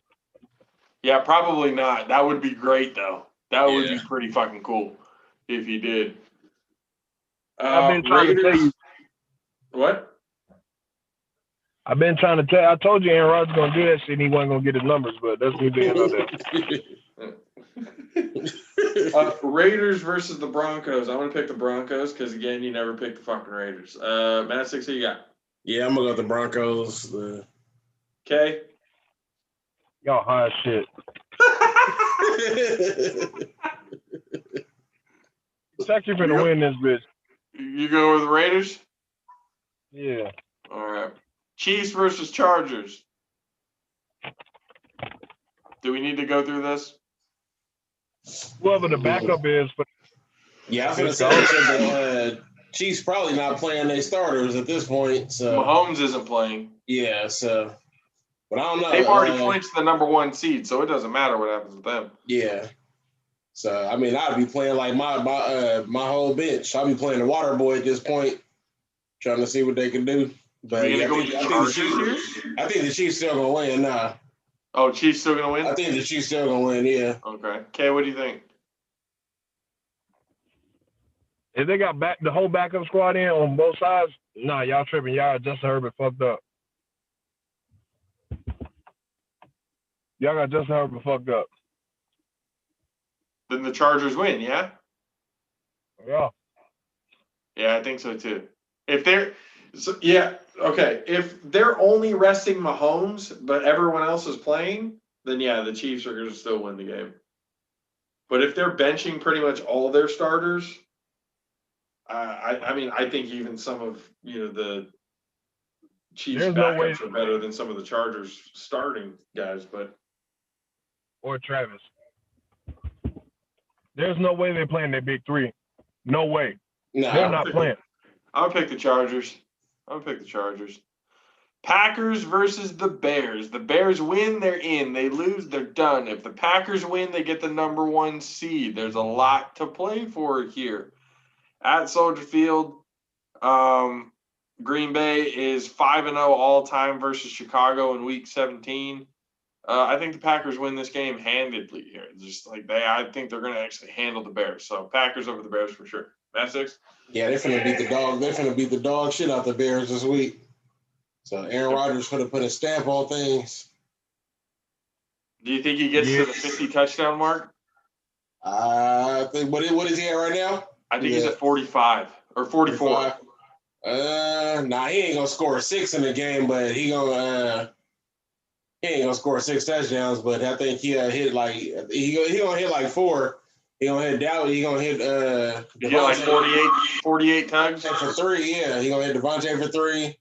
Yeah, probably not. That would be great though. That would be pretty fucking cool if he did. I've been trying to tell you. What? I've been trying to tell. I told you Aaron Rodgers gonna do that shit. And he wasn't gonna get his numbers, but that's me being on that. Raiders versus the Broncos. I'm gonna pick the Broncos because again, you never pick the fucking Raiders. Matt, 6, who you got? Yeah, I'm gonna go with the Broncos. Okay. Y'all high as shit. It's actually for the win this bitch. You go with the Raiders? Yeah. All right. Chiefs versus Chargers. Do we need to go through this? Whoever the backup is. Yeah, I was gonna say the Chiefs probably not playing their starters at this point. So Mahomes isn't playing. Yeah, so but I don't know. They've already clinched the number 1 seed, so it doesn't matter what happens with them. Yeah. So I mean, I'd be playing like my whole bench. I'll be playing the water boy at this point, trying to see what they can do. But I think the Chiefs still gonna win. Nah. Oh, Chiefs still gonna win? I think the Chiefs still gonna win. Yeah. Okay. Kay, what do you think? If they got the whole backup squad in on both sides, nah, y'all tripping. Y'all Justin Herbert fucked up. Y'all got Justin Herbert fucked up. Then the Chargers win, yeah? Yeah. Yeah, I think so too. If they're if they're only resting Mahomes, but everyone else is playing, then yeah, the Chiefs are going to still win the game. But if they're benching pretty much all their starters, I think even some of the Chiefs backups are better than some of the Chargers starting guys, or Travis. There's no way they're playing their big three. No way. No, they're not playing. I'll pick the Chargers. Packers versus the Bears. The Bears win, they're in. They lose, they're done. If the Packers win, they get the number 1 seed. There's a lot to play for here. at Soldier Field. Green Bay is 5-0 all time versus Chicago in Week 17. I think the Packers win this game handedly here. Just like I think they're going to actually handle the Bears. So Packers over the Bears for sure. Matt Six? Yeah, they're finna beat the dog. They're finna beat the dog shit out the Bears this week. So Aaron Rodgers finna put a stamp on things. Do you think he gets to the 50 touchdown mark? I think what is he at right now? I think he's at 45 or 44. 45? Nah, he ain't gonna score 6 in the game, but he ain't gonna score 6 touchdowns. But I think he hit like he gonna hit like 4. He gonna hit Dallas. He gonna hit he get like 48 tugs for 3. Yeah, he gonna hit Devontae for 3.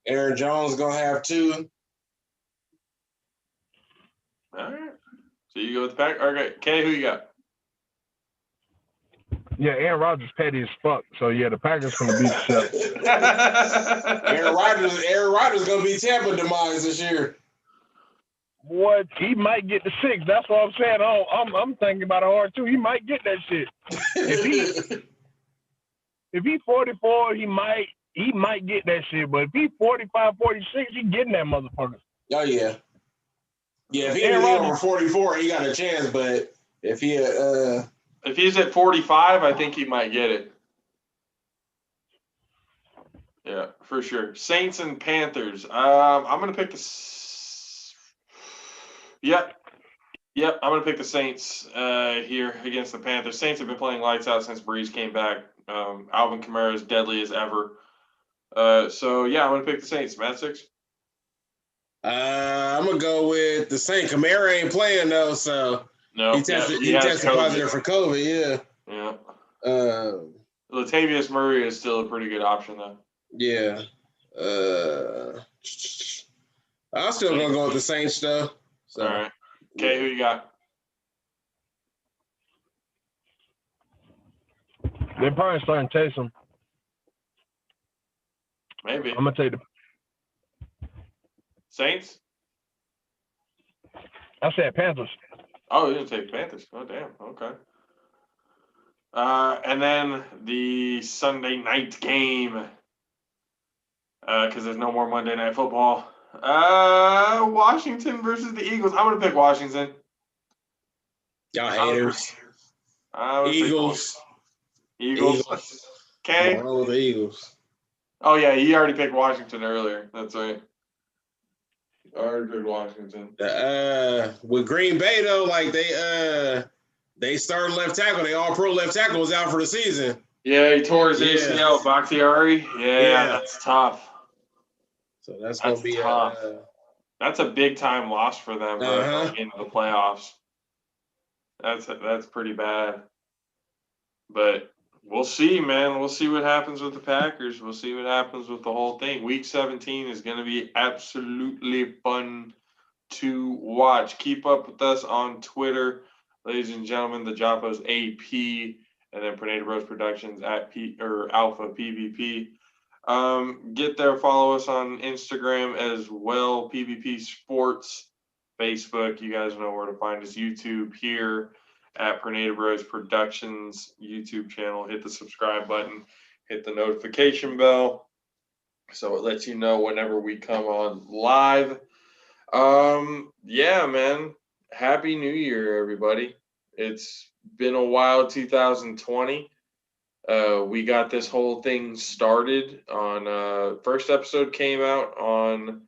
Aaron Jones gonna have 2. All right. So you go with the Pack. Okay, Kay, who you got? Yeah, Aaron Rodgers petty as fuck. So yeah, the Packers gonna beat the Aaron Rodgers gonna be Tampa demise this year. What? He might get the 6. That's what I'm saying. I'm thinking about it hard too. He might get that shit. If he 44, he might get that shit. But if he 45, 46, he getting that motherfucker. Oh yeah. Yeah, if he over 44, he got a chance. But if he's at 45, I think he might get it. Yeah, for sure. Saints and Panthers. I'm gonna pick the. Yep. I'm gonna pick the Saints here against the Panthers. Saints have been playing lights out since Breeze came back. Alvin Kamara is deadly as ever. So yeah, I'm gonna pick the Saints. Matt Six. I'm gonna go with the Saints. Kamara ain't playing though, so no, he tested positive for COVID. Yeah. Yeah. Latavius Murray is still a pretty good option though. Yeah. I'm still gonna go with the Saints though. So. All right. Okay, who you got? They're probably starting Taysom. Maybe. I'm gonna take the Saints. I said Panthers. Oh, you didn't take Panthers. Oh, damn. Okay. And then the Sunday night game, because there's no more Monday Night Football. Washington versus the Eagles. I'm gonna pick Washington. Y'all haters. Eagles. Okay. With the Eagles. Oh yeah, he already picked Washington earlier. That's right. I already picked Washington. With Green Bay though, like they started left tackle. They all pro left tackle was out for the season. Yeah, he tore his ACL. Bakhtiari. Yeah, that's tough. So that's gonna be tough. That's a big time loss for them going into the playoffs. That's pretty bad. But we'll see, man. We'll see what happens with the Packers. We'll see what happens with the whole thing. Week 17 is going to be absolutely fun to watch. Keep up with us on Twitter, ladies and gentlemen. The JAFFO's AP, and then Pernada Rose Productions at Alpha PvP. Get there, follow us on Instagram as well, PvP Sports, Facebook. You guys know where to find us. YouTube here at Pernada Bros Productions YouTube channel. Hit the subscribe button, hit the notification bell, so it lets you know whenever we come on live. Yeah, man. Happy New Year, everybody. It's been a wild 2020. We got this whole thing started on first episode came out on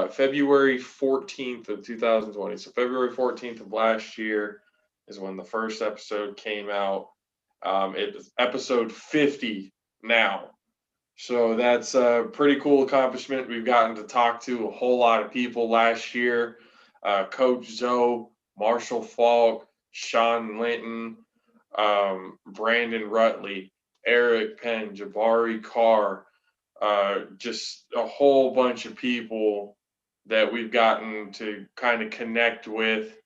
February 14th of 2020. So February 14th of last year is when the first episode came out. It was episode 50 now. So that's a pretty cool accomplishment. We've gotten to talk to a whole lot of people last year. Coach Zoe, Marshall Falk, Sean Linton, Brandon Rutley, Eric Penn, Jabari Carr, just a whole bunch of people that we've gotten to kind of connect with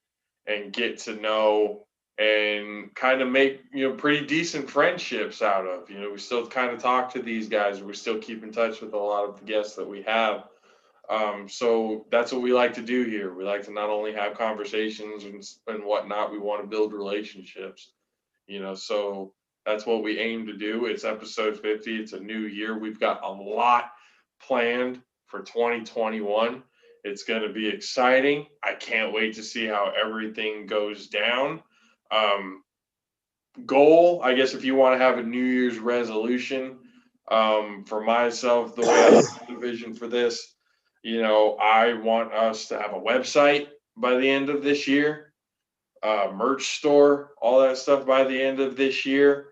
and get to know and kind of make, pretty decent friendships out of. We still kind of talk to these guys. We still keep in touch with a lot of the guests that we have. So that's what we like to do here. We like to not only have conversations and whatnot, we want to build relationships. So That's what we aim to do. It's episode 50. It's a new year. We've got a lot planned for 2021. It's going to be exciting. I can't wait to see how everything goes down. Goal, I guess, if you want to have a New Year's resolution, for myself, the way I see the vision for this, I want us to have a website by the end of this year, merch store, all that stuff by the end of this year,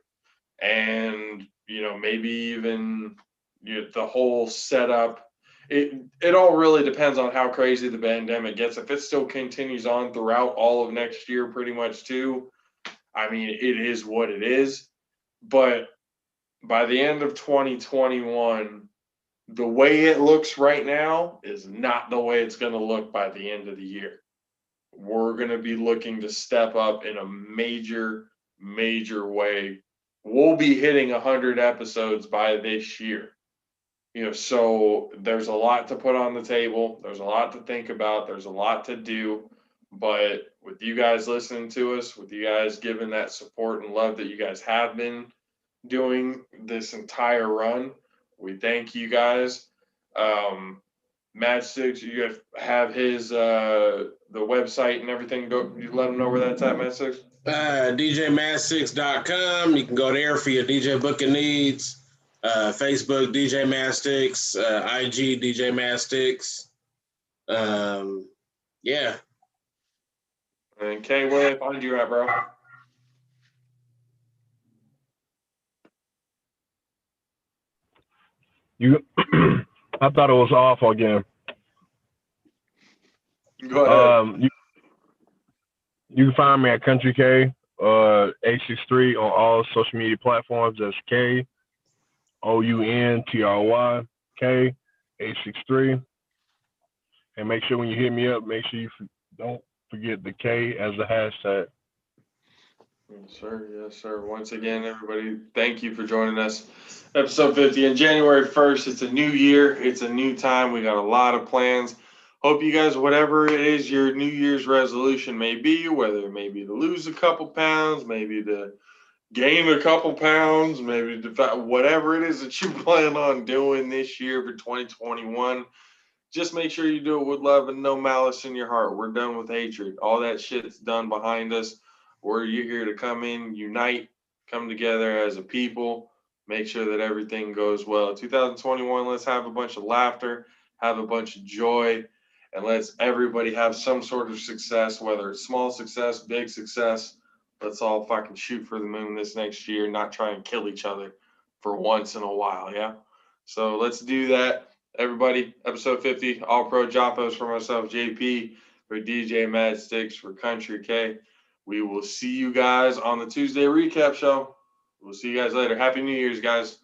and maybe even the whole setup. It all really depends on how crazy the pandemic gets. If it still continues on throughout all of next year, pretty much too, I mean, it is what it is. But by the end of 2021, the way it looks right now is not the way it's going to look by the end of the year. We're going to be looking to step up in a major, major way. We'll be hitting 100 episodes by this year. So there's a lot to put on the table. There's a lot to think about. There's a lot to do. But with you guys listening to us, with you guys giving that support and love that you guys have been doing this entire run, we thank you guys. Matchsticks, you guys have his the website and everything. Go, you let them know where that's at, Matchsticks. DJMadsticks.com. You can go there for your DJ booking needs. Facebook DJ Madsticks, IG DJ Madsticks. Yeah. And Kay, where they find you at, bro? I thought it was off again. Go ahead. You can find me at Country K, 863 on all social media platforms. That's KOUNTRY K 863. And make sure when you hit me up, make sure you don't forget the K as the hashtag. Yes, sir. Yes, sir. Once again, everybody, thank you for joining us. Episode 50 on January 1st. It's a new year. It's a new time. We got a lot of plans. Hope you guys, whatever it is your New Year's resolution may be, whether it may be to lose a couple pounds, maybe to gain a couple pounds, maybe to whatever it is that you plan on doing this year for 2021, just make sure you do it with love and no malice in your heart. We're done with hatred. All that shit's done behind us. You're here to come in, unite, come together as a people, make sure that everything goes well. 2021, let's have a bunch of laughter, have a bunch of joy, and let's everybody have some sort of success, whether it's small success, big success. Let's all fucking shoot for the moon this next year, not try and kill each other for once in a while, yeah? So let's do that. Everybody, episode 50, All Pro JAFFOs for myself, JP, for DJ Madsticks, for Country K. We will see you guys on the Tuesday recap show. We'll see you guys later. Happy New Year's, guys.